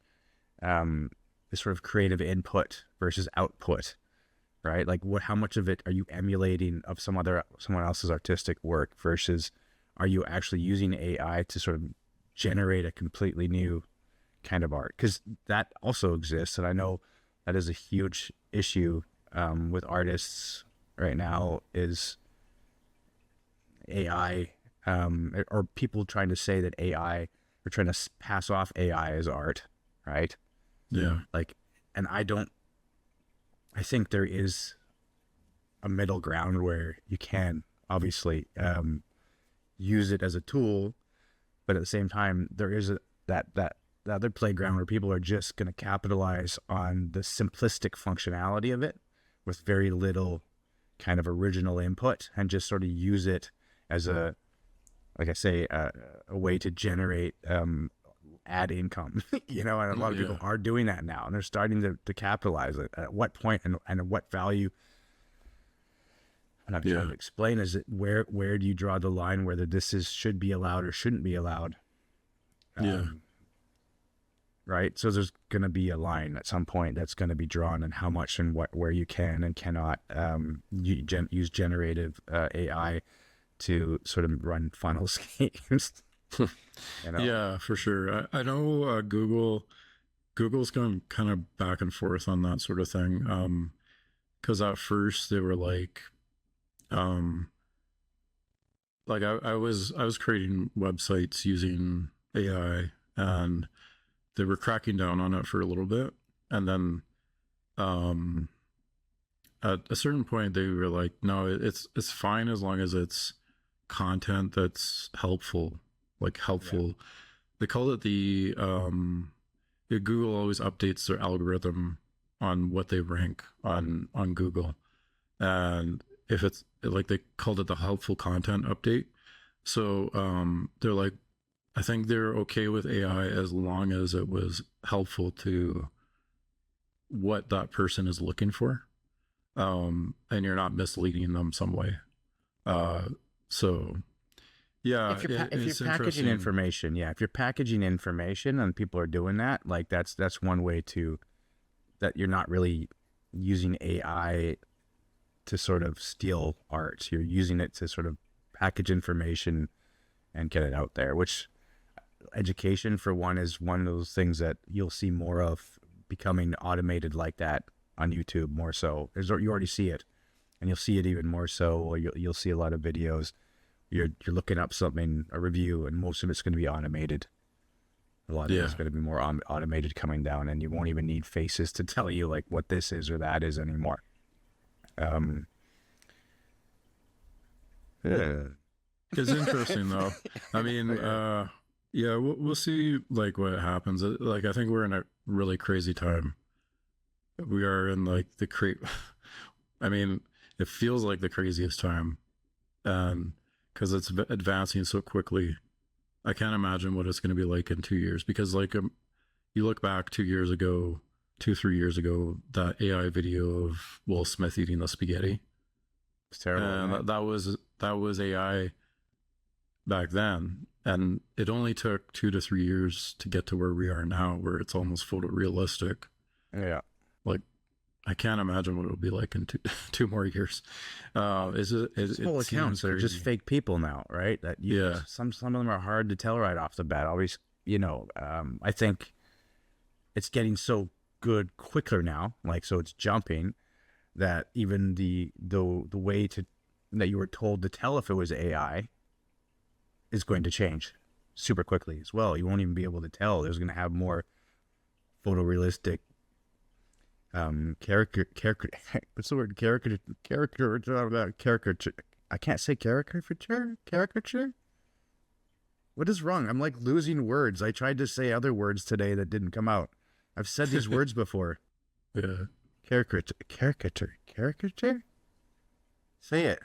the sort of creative input versus output, right? Like how much of it are you emulating of someone else's artistic work versus are you actually using AI to sort of generate a completely new kind of art? Because that also exists, and I know that is a huge issue with artists right now is AI, or people trying to say that AI, or trying to pass off AI as art, right? Yeah. Like, and I think there is a middle ground where you can obviously use it as a tool, but at the same time, there is the other playground where people are just going to capitalize on the simplistic functionality of it with very little kind of original input and just sort of use it as a, like I say, a way to generate ad income, you know, and a lot of people are doing that now, and they're starting to capitalize it. At what point and at what value? And I'm trying to explain, is it where do you draw the line whether should be allowed or shouldn't be allowed? Right. So there's going to be a line at some point that's going to be drawn, and how much and where you can and cannot use generative AI to sort of run funnel schemes. You know? Yeah, for sure. I know Google's gone kind of back and forth on that sort of thing. Because at first they were like I was creating websites using AI, and they were cracking down on it for a little bit, and then at a certain point they were like, no, it's fine as long as it's content that's helpful. They call it Google always updates their algorithm on what they rank on Google, and if it's like, they called it the helpful content update. So they're like, I think they're okay with AI as long as it was helpful to what that person is looking for, and you're not misleading them some way. So yeah, if you're packaging information, if you're packaging information and people are doing that, like that's one way to, that you're not really using AI to sort of steal art. You're using it to sort of package information and get it out there, which education, for one, is one of those things that you'll see more of becoming automated like that on YouTube, more so. You already see it, and you'll see it even more so. Or you'll see a lot of videos. You're looking up something, a review, and most of it's going to be automated. A lot of it's going to be more automated coming down, and you won't even need faces to tell you like what this is or that is anymore. It's interesting though. I mean, we'll see like what happens. Like, I think we're in a really crazy time. We are in like I mean, it feels like the craziest time, because it's advancing so quickly. I can't imagine what it's going to be like in 2 years, because like you look back 2 years ago, 3 years ago, that AI video of Will Smith eating the spaghetti. It's terrible. And right? that was AI back then, and it only took 2 to 3 years to get to where we are now, where it's almost photorealistic. Yeah. Like, I can't imagine what it'll be like in two more years. Full accounts, they're just fake people now, right? Some of them are hard to tell right off the bat. Always, I think it's getting so good quicker now, like, so it's jumping, that even the way that you were told to tell if it was AI is going to change super quickly as well. You won't even be able to tell. There's going to have more photorealistic what's the word? Caricature. I can't say caricature. What is wrong? I'm like losing words. I tried to say other words today that didn't come out. I've said these words before. Yeah. Caricature. Say it.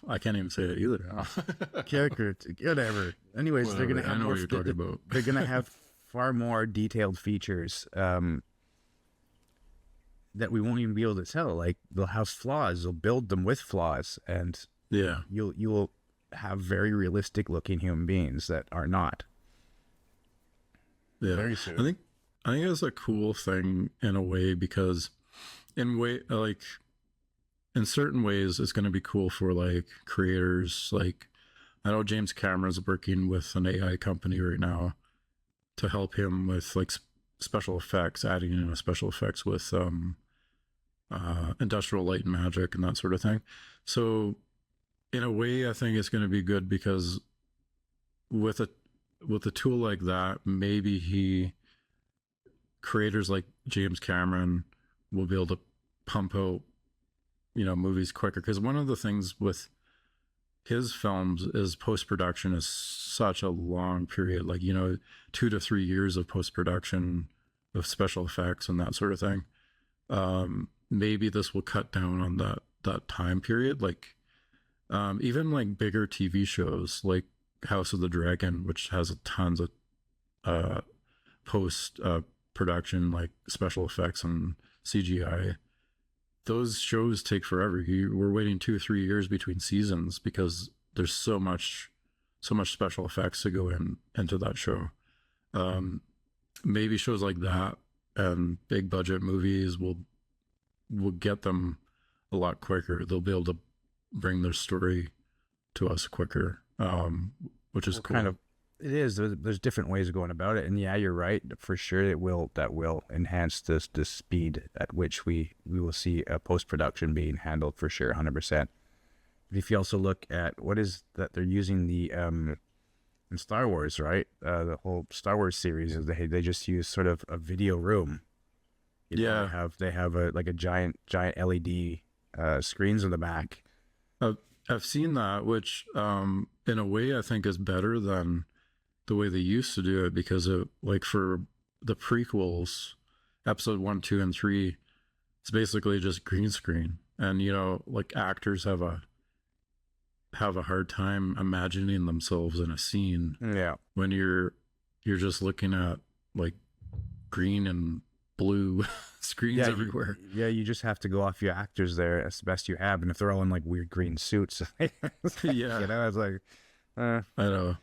I can't even say it either. Caricature, whatever. Anyways, Whatever. they're gonna have I know more. what you're talking about. They're gonna have far more detailed features that we won't even be able to tell. Like, they'll have flaws. They'll build them with flaws, and you will have very realistic looking human beings that are not. Yeah, very soon. I think that's a cool thing in a way, because in certain ways it's going to be cool for like creators. Like, I know James Cameron's working with an AI company right now to help him with like special effects, adding in special effects with industrial light and magic and that sort of thing. So in a way, I think it's going to be good, because with a tool like that, maybe creators like James Cameron will be able to pump out movies quicker. Because one of the things with his films, his post-production is such a long period, like, 2 to 3 years of post-production of special effects and that sort of thing. Maybe this will cut down on that time period. Like, even like bigger TV shows like House of the Dragon, which has tons of post production, like special effects and CGI. Those shows take forever. We're waiting 2 or 3 years between seasons because there's so much special effects to go into that show. Maybe shows like that and big budget movies will get them a lot quicker. They'll be able to bring their story to us quicker, which is cool. Kind of, it is. There's different ways of going about it, and yeah, you're right. For sure, that will enhance the speed at which we will see a post production being handled, for sure, 100%. If you also look at what is that they're using the in Star Wars, right? The whole Star Wars series is they just use sort of a video room. They have a giant LED screens in the back. I've seen that, which in a way I think is better than the way they used to do it, because like for the prequels, episode 1, 2, and 3, it's basically just green screen, and like actors have a hard time imagining themselves in a scene. Yeah, when you're just looking at like green and blue screens everywhere. You just have to go off your actors there as the best you have, and if they're all in like weird green suits, yeah, it's like, I know.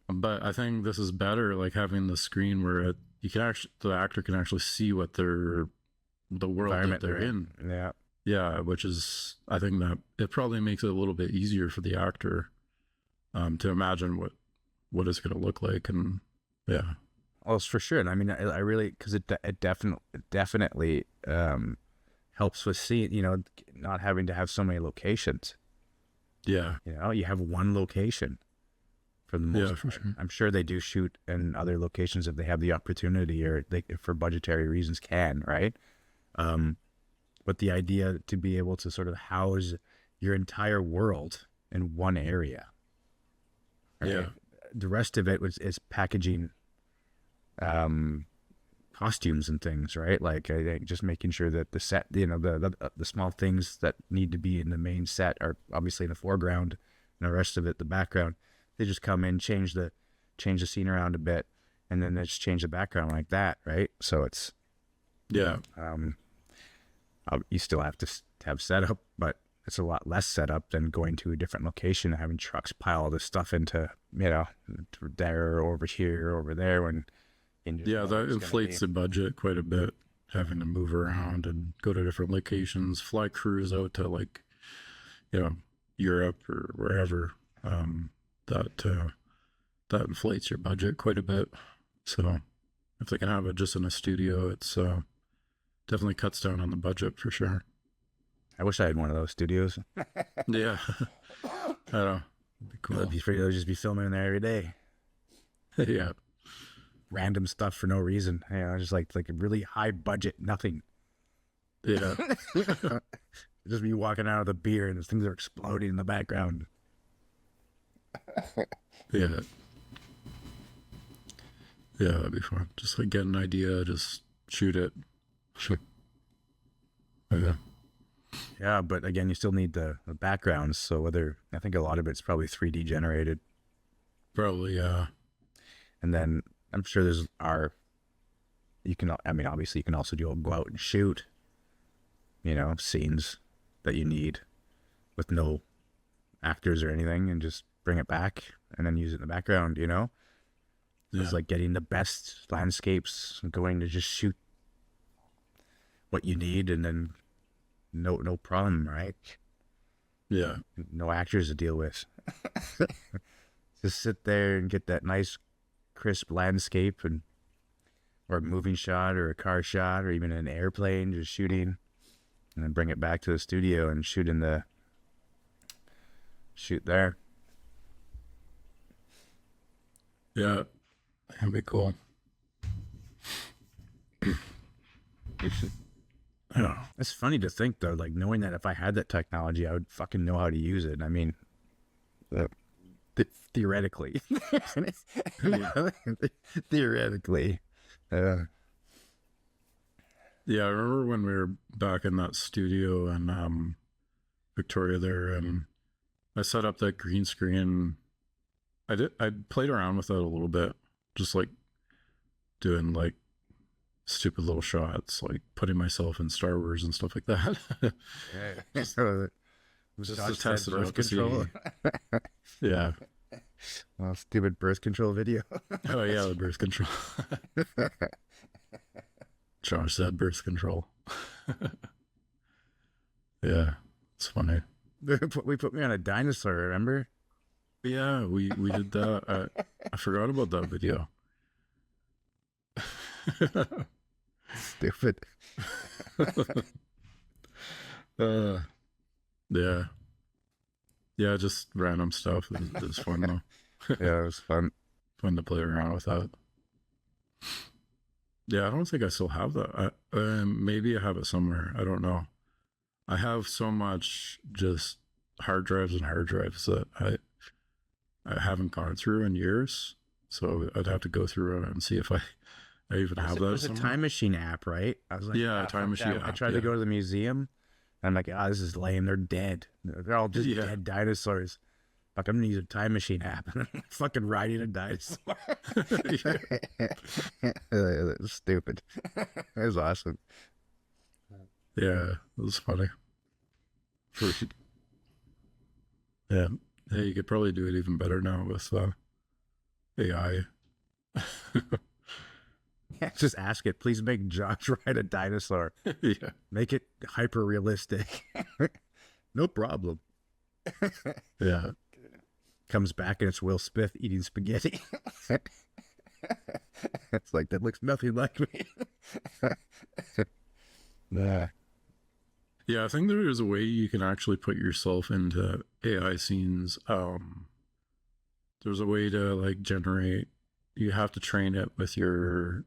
But I think this is better, like having the screen where the actor can actually see what the world that they're in. Yeah, which is, I think that it probably makes it a little bit easier for the actor to imagine what it's going to look like, and yeah. Well, it's for sure. And I mean, I really, because it definitely helps with seeing, not having to have so many locations. Yeah. You have one location for the most part. For sure. I'm sure they do shoot in other locations if they have the opportunity, or they, for budgetary reasons, can, right? But the idea to be able to sort of house your entire world in one area. Right? Yeah. The rest of it is packaging costumes and things, right? Like I think just making sure that the set, the small things that need to be in the main set are obviously in the foreground, and the rest of it the background. They just come in, change the scene around a bit, and then they just change the background like that, right? So it's you still have to have setup, but it's a lot less setup than going to a different location and having trucks pile all this stuff into there, over here, over there. That inflates the budget quite a bit, having to move around and go to different locations, fly crews out to like, Europe or wherever. That inflates your budget quite a bit. So if they can have it just in a studio, it's definitely cuts down on the budget for sure. I wish I had one of those studios. Yeah. I know. It'd be cool. I'd be free to just be filming in there every day. Yeah. Random stuff for no reason. Just like a really high budget, nothing. Yeah. Just be walking out with a beer and things are exploding in the background. Yeah. Yeah, that'd be fun. Just like get an idea, just shoot it. Sure. Yeah. Yeah, but again, you still need the backgrounds. So I think a lot of it's probably 3D generated. Probably, yeah. And then I'm sure obviously you can also go out and shoot, scenes that you need with no actors or anything, and just bring it back and then use it in the background, It's like getting the best landscapes and going to just shoot what you need, and then no problem, right? Yeah. No actors to deal with. Just sit there and get that nice crisp landscape, or a moving shot or a car shot or even an airplane just shooting, and then bring it back to the studio and shoot there. Yeah, that'd be cool. I don't know. It's funny to think though, like knowing that if I had that technology, I would fucking know how to use it. I mean, Theoretically. Theoretically. Yeah, I remember when we were back in that studio in Victoria there, and I set up that green screen. I played around with it a little bit, just like doing like stupid little shots, like putting myself in Star Wars and stuff like that. just to test it out to see. Yeah. Well, stupid birth control video. Oh yeah, the birth control. Josh said birth control. Yeah, it's funny. We put me on a dinosaur, remember? Yeah, we did that. I forgot about that video. Stupid. Yeah. Yeah, just random stuff. It was fun though. Yeah, it was fun. Fun to play around with that. Yeah, I don't think I still have that. Maybe I have it somewhere. I don't know. I have so much just hard drives and hard drives that I haven't gone through in years. So I'd have to go through it and see if I even have that. It was a Time Machine app, right? I was like, yeah, Time Machine app. I tried to go to the museum. And I'm like, this is lame. They're dead. They're all just dead dinosaurs. Fuck, I'm gonna use a Time Machine app. Fucking riding a dinosaur. It was stupid. It was awesome. Yeah, it was funny. Yeah, you could probably do it even better now with AI. Yeah, just ask it. Please make Josh ride a dinosaur. Yeah. Make it hyper realistic. No problem. Yeah. Comes back and it's Will Smith eating spaghetti. It's like, that looks nothing like me. Nah. Yeah, I think there is a way you can actually put yourself into AI scenes. There's a way to like generate. You have to train it with your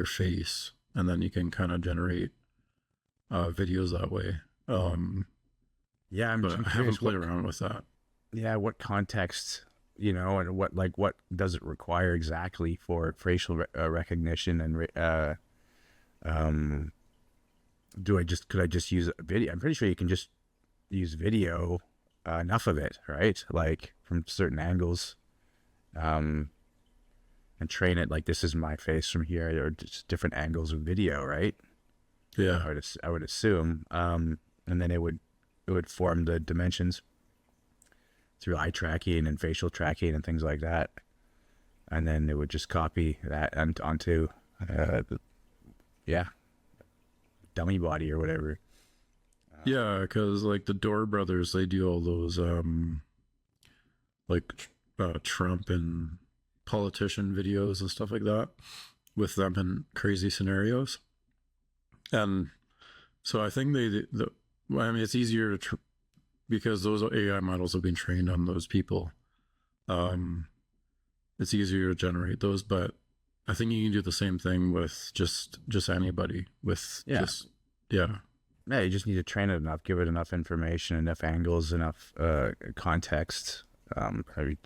face, and then you can kind of generate videos that way. Yeah, I'm I haven't played around with that. Yeah, what context, and what does it require exactly for facial recognition and could I just use a video? I'm pretty sure you can just use video, enough of it, right? Like from certain angles, and train it like, this is my face from here, or just different angles of video, right? Yeah, I would assume, and then it would form the dimensions through eye tracking and facial tracking and things like that, and then it would just copy that onto dummy body or whatever. Yeah, because like the Door Brothers, they do all those Trump and politician videos and stuff like that with them in crazy scenarios. And so I think it's easier to because those AI models have been trained on those people. It's easier to generate those, but I think you can do the same thing with just anybody with you just need to train it enough, give it enough information, enough angles, enough context,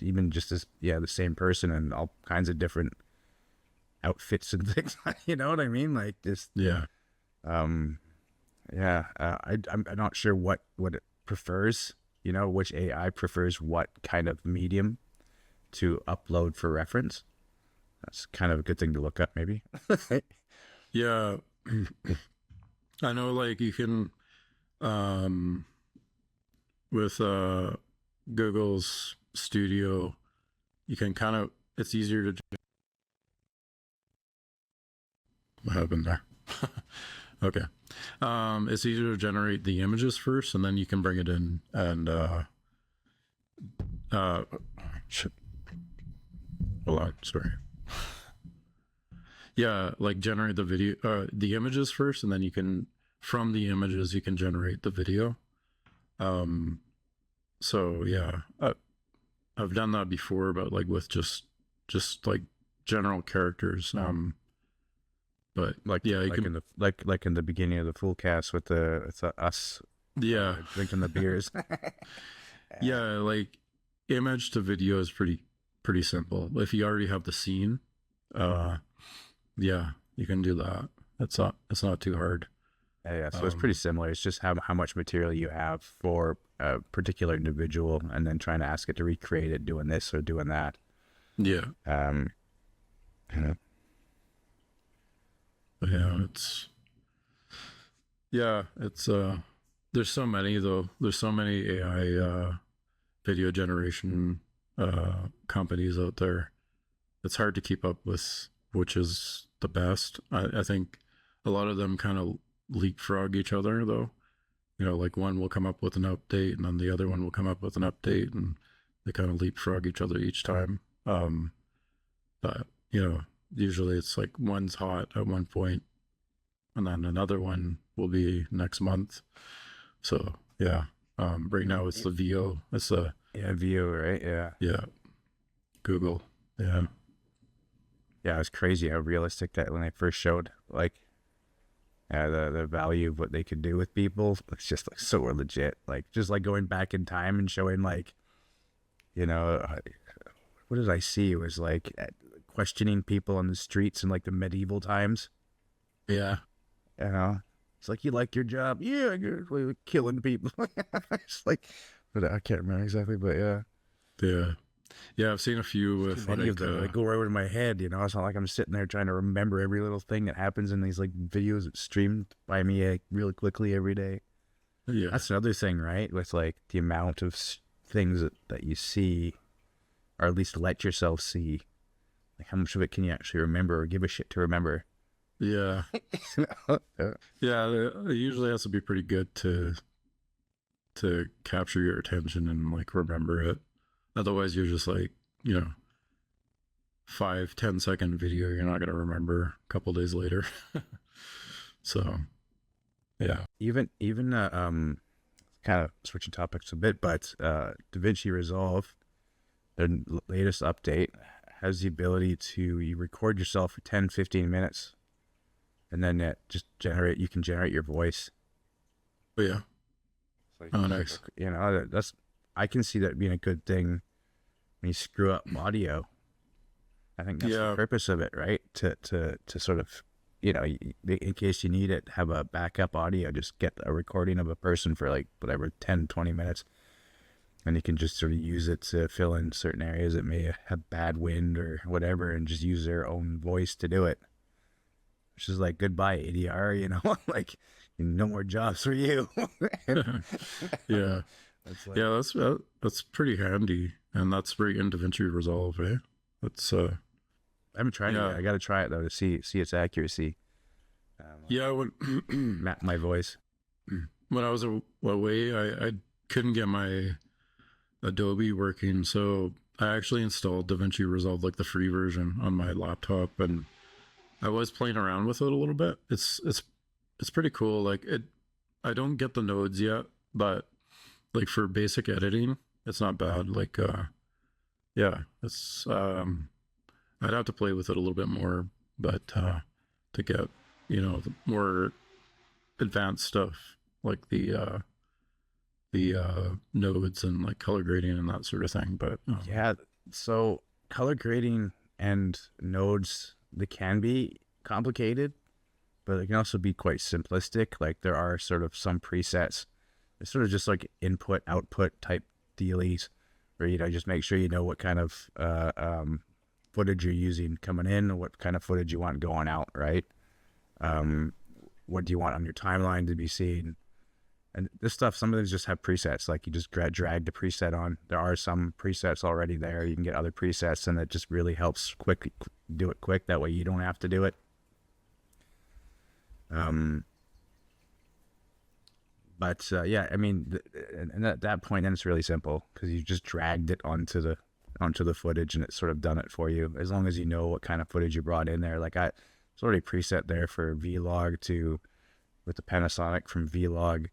even just the same person and all kinds of different outfits and things. You know what I mean? Like just I'm not sure what it prefers, which AI prefers what kind of medium to upload for reference. That's kind of a good thing to look up, maybe. Yeah. I know, like, you can, with Google's Studio, you can it's easier to... What happened there? Okay. It's easier to generate the images first, and then you can bring it in and, shit. Hold on, sorry. Yeah, like generate the video, the images first, and then you can, from the images, you can generate the video. So yeah, I've done that before, but like with just like general characters. But like, yeah, you can like in the beginning of the Foolcast with us. Yeah, drinking the beers. Yeah, like image to video is pretty simple. If you already have the scene, yeah, you can do that. It's not too hard. Yeah, so it's pretty similar. It's just how much material you have for a particular individual, and then trying to ask it to recreate it, doing this or doing that. Yeah. You know. But yeah, it's there's so many though. There's so many AI video generation companies out there. It's hard to keep up with which is the best. I think a lot of them kind of leapfrog each other though. You know, like one will come up with an update and then the other one will come up with an update, and they kind of leapfrog each other each time. But you know, usually it's like one's hot at one point and then another one will be next month. So yeah, right now it's the VO. It's the VO, right? Yeah, Google. Yeah, it's crazy how realistic that when they first showed like the value of what they could do with people. It's just like so legit. Like just like going back in time and showing like, you know, what did I see? It was like questioning people on the streets in like the medieval times. Yeah. You know, it's like, you like your job? Yeah, you're killing people. It's like, but I can't remember exactly, but yeah, I've seen a few with many of them. They go right over to my head. You know, it's not like I'm sitting there trying to remember every little thing that happens in these like videos that streamed by me like, really quickly every day. Yeah, that's another thing, right? With like the amount of things that you see, or at least let yourself see. Like how much of it can you actually remember or give a shit to remember? Yeah. Yeah, it usually has to be pretty good to capture your attention and like remember it. Otherwise you're just like, you know, 5-10 second video you're not going to remember a couple days later. So yeah. Even kind of switching topics a bit, but DaVinci Resolve, their latest update, has the ability to you record yourself for 10-15 minutes and then you can generate your voice. Oh yeah. Like, oh nice. You know, I can see that being a good thing when you screw up audio. I think that's the purpose of it, right? To sort of, you know, in case you need it, have a backup audio, just get a recording of a person for like whatever 10-20 minutes, and you can just sort of use it to fill in certain areas that may have bad wind or whatever, and just use their own voice to do it. Which is like, goodbye ADR, you know, like no more jobs for you. Yeah. That's pretty handy, and that's right in DaVinci Resolve, eh? That's I haven't tried it yet. I got to try it though to see its accuracy. When map my voice. When I was away, I couldn't get my Adobe working, so I actually installed DaVinci Resolve, like the free version, on my laptop, and I was playing around with it a little bit. It's pretty cool. Like I don't get the nodes yet, but like for basic editing, it's not bad. Like it's I'd have to play with it a little bit more, but to get, you know, the more advanced stuff like the nodes and like color grading and that sort of thing. But yeah, so color grading and nodes, they can be complicated, but they can also be quite simplistic. Like there are sort of some presets. It's sort of just like input output type dealies where, you know, just make sure you know what kind of footage you're using coming in and what kind of footage you want going out, right? What do you want on your timeline to be seen? And this stuff, some of these just have presets, like you just drag the preset on. There are some presets already there. You can get other presets, and it just really helps do it quick. That way you don't have to do it. But yeah, I mean, and at that point, then it's really simple because you just dragged it onto the footage, and it's sort of done it for you. As long as you know what kind of footage you brought in there. Like it's already preset there for Vlog with the Panasonic, from Vlog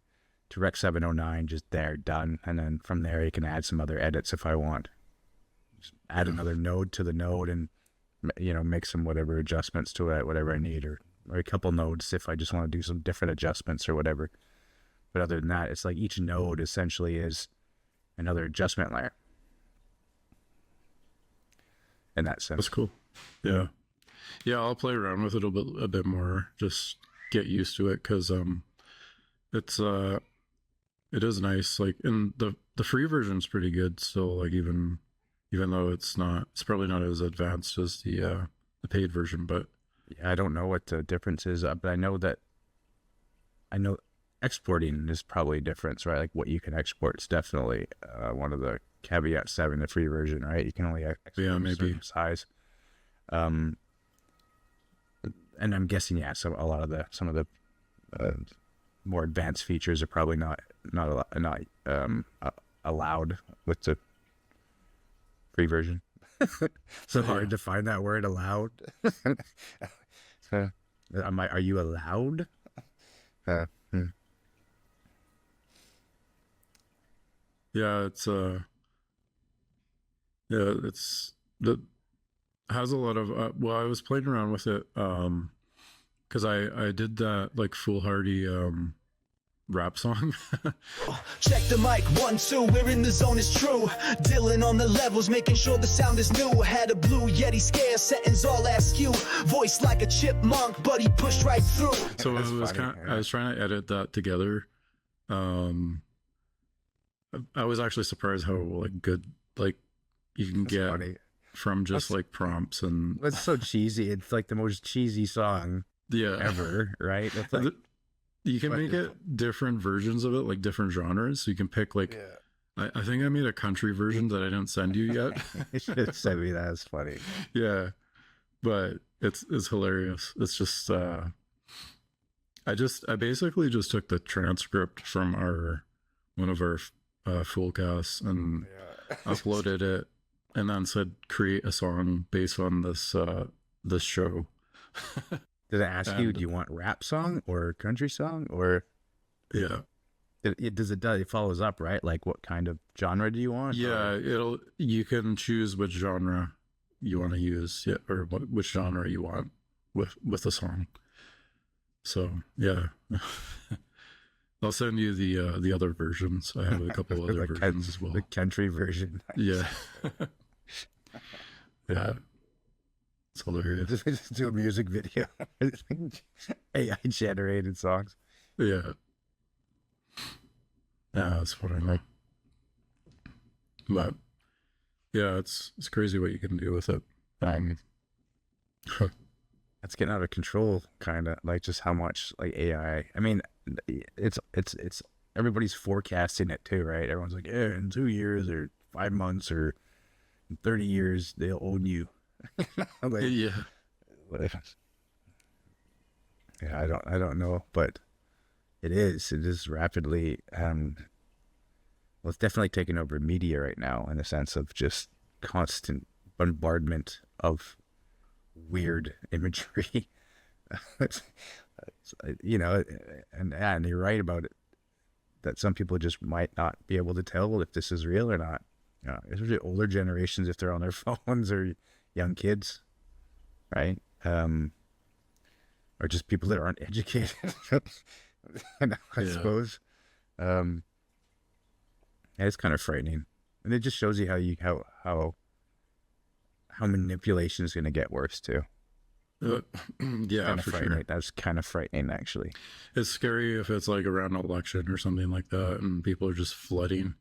to Rec 709, just there, done. And then from there you can add some other edits if I want. Just add another node to the node and, you know, make some whatever adjustments to it, whatever I need, or a couple nodes if I just want to do some different adjustments or whatever. But other than that, it's like each node essentially is another adjustment layer. In that sense. That's cool. Yeah. Yeah, I'll play around with it a bit more, just get used to it, because it is nice. Like, and the free version's pretty good still, like even though it's probably not as advanced as the paid version, but yeah, I don't know what the difference is, but I know exporting is probably a difference, right? Like what you can export is definitely one of the caveats to having the free version, right? You can only export a certain size. And I'm guessing, yeah, some of the more advanced features are probably not allowed with the free version. So hard to find that word, allowed. So, are you allowed? Yeah, has a lot of well, I was playing around with it because I did that like Foolhardy rap song. Check the mic, 1, 2, we're in the zone, it's true. Dylan on the levels, making sure the sound is new. Had a blue Yeti scare, settings all askew. Voice like a chipmunk, but he pushed right through. So I was trying to edit that together. I was actually surprised how like good like you can get from just like prompts, and it's so cheesy. It's like the most cheesy song ever, right? It's like, you can make it different versions of it, like different genres. So you can pick like, I think I made a country version that I didn't send you yet. You should have sent me that. It's funny. Yeah, but it's hilarious. It's just I basically just took the transcript from one of our Foolcasts and uploaded it, and then said create a song based on this show. Did it ask you, do you want rap song or country song, or it follows up, right? Like what kind of genre do you want? Yeah, you can choose which genre you want to use, or which genre you want with the song. So yeah. I'll send you the other versions. I have a couple other versions as well. The country version. Yeah. Yeah. It's hilarious. Just do a music video. AI generated songs. Yeah. Yeah, it's funny. But yeah, it's crazy what you can do with it. That's getting out of control, kind of, like just how much like AI. I mean, it's everybody's forecasting it too, right? Everyone's like, yeah, in 2 years or 5 months or 30 years they'll own you. Like, yeah, I don't know, but it is rapidly well, it's definitely taking over media right now, in the sense of just constant bombardment of weird imagery. You know, and you're right about it, that some people just might not be able to tell if this is real or not. Especially older generations, if they're on their phones, or young kids, right? Or just people that aren't educated. I suppose. It's kind of frightening, and it just shows you how manipulation is going to get worse too. Yeah, for sure. That's kind of frightening, actually. It's scary if it's like around an election or something like that, and people are just flooding.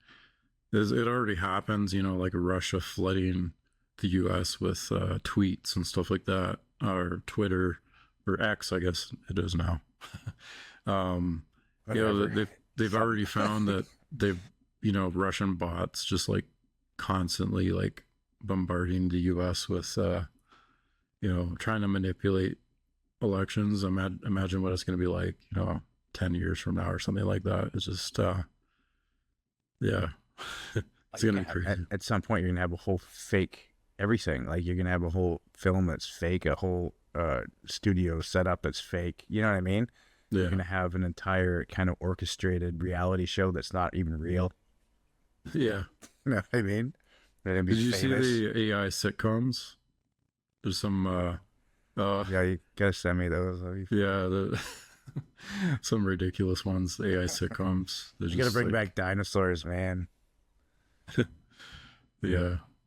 It already happens, you know, like Russia flooding the U.S. with tweets and stuff like that, or Twitter, or X, I guess it is now. You know, they've already found that Russian bots just like constantly like bombarding the U.S. with, trying to manipulate elections. Imagine what it's going to be like, 10 years from now or something like that. It's just, yeah, it's going to be crazy. At some point, you're going to have a whole fake everything. Like, you're going to have a whole film that's fake, a whole studio setup that's fake. You know what I mean? Yeah. You're going to have an entire kind of orchestrated reality show that's not even real. Yeah. You know what I mean? Did you see the AI sitcoms? There's some yeah, you gotta send me those. Yeah, some ridiculous ones, AI sitcoms. You gotta bring back dinosaurs, man. Yeah.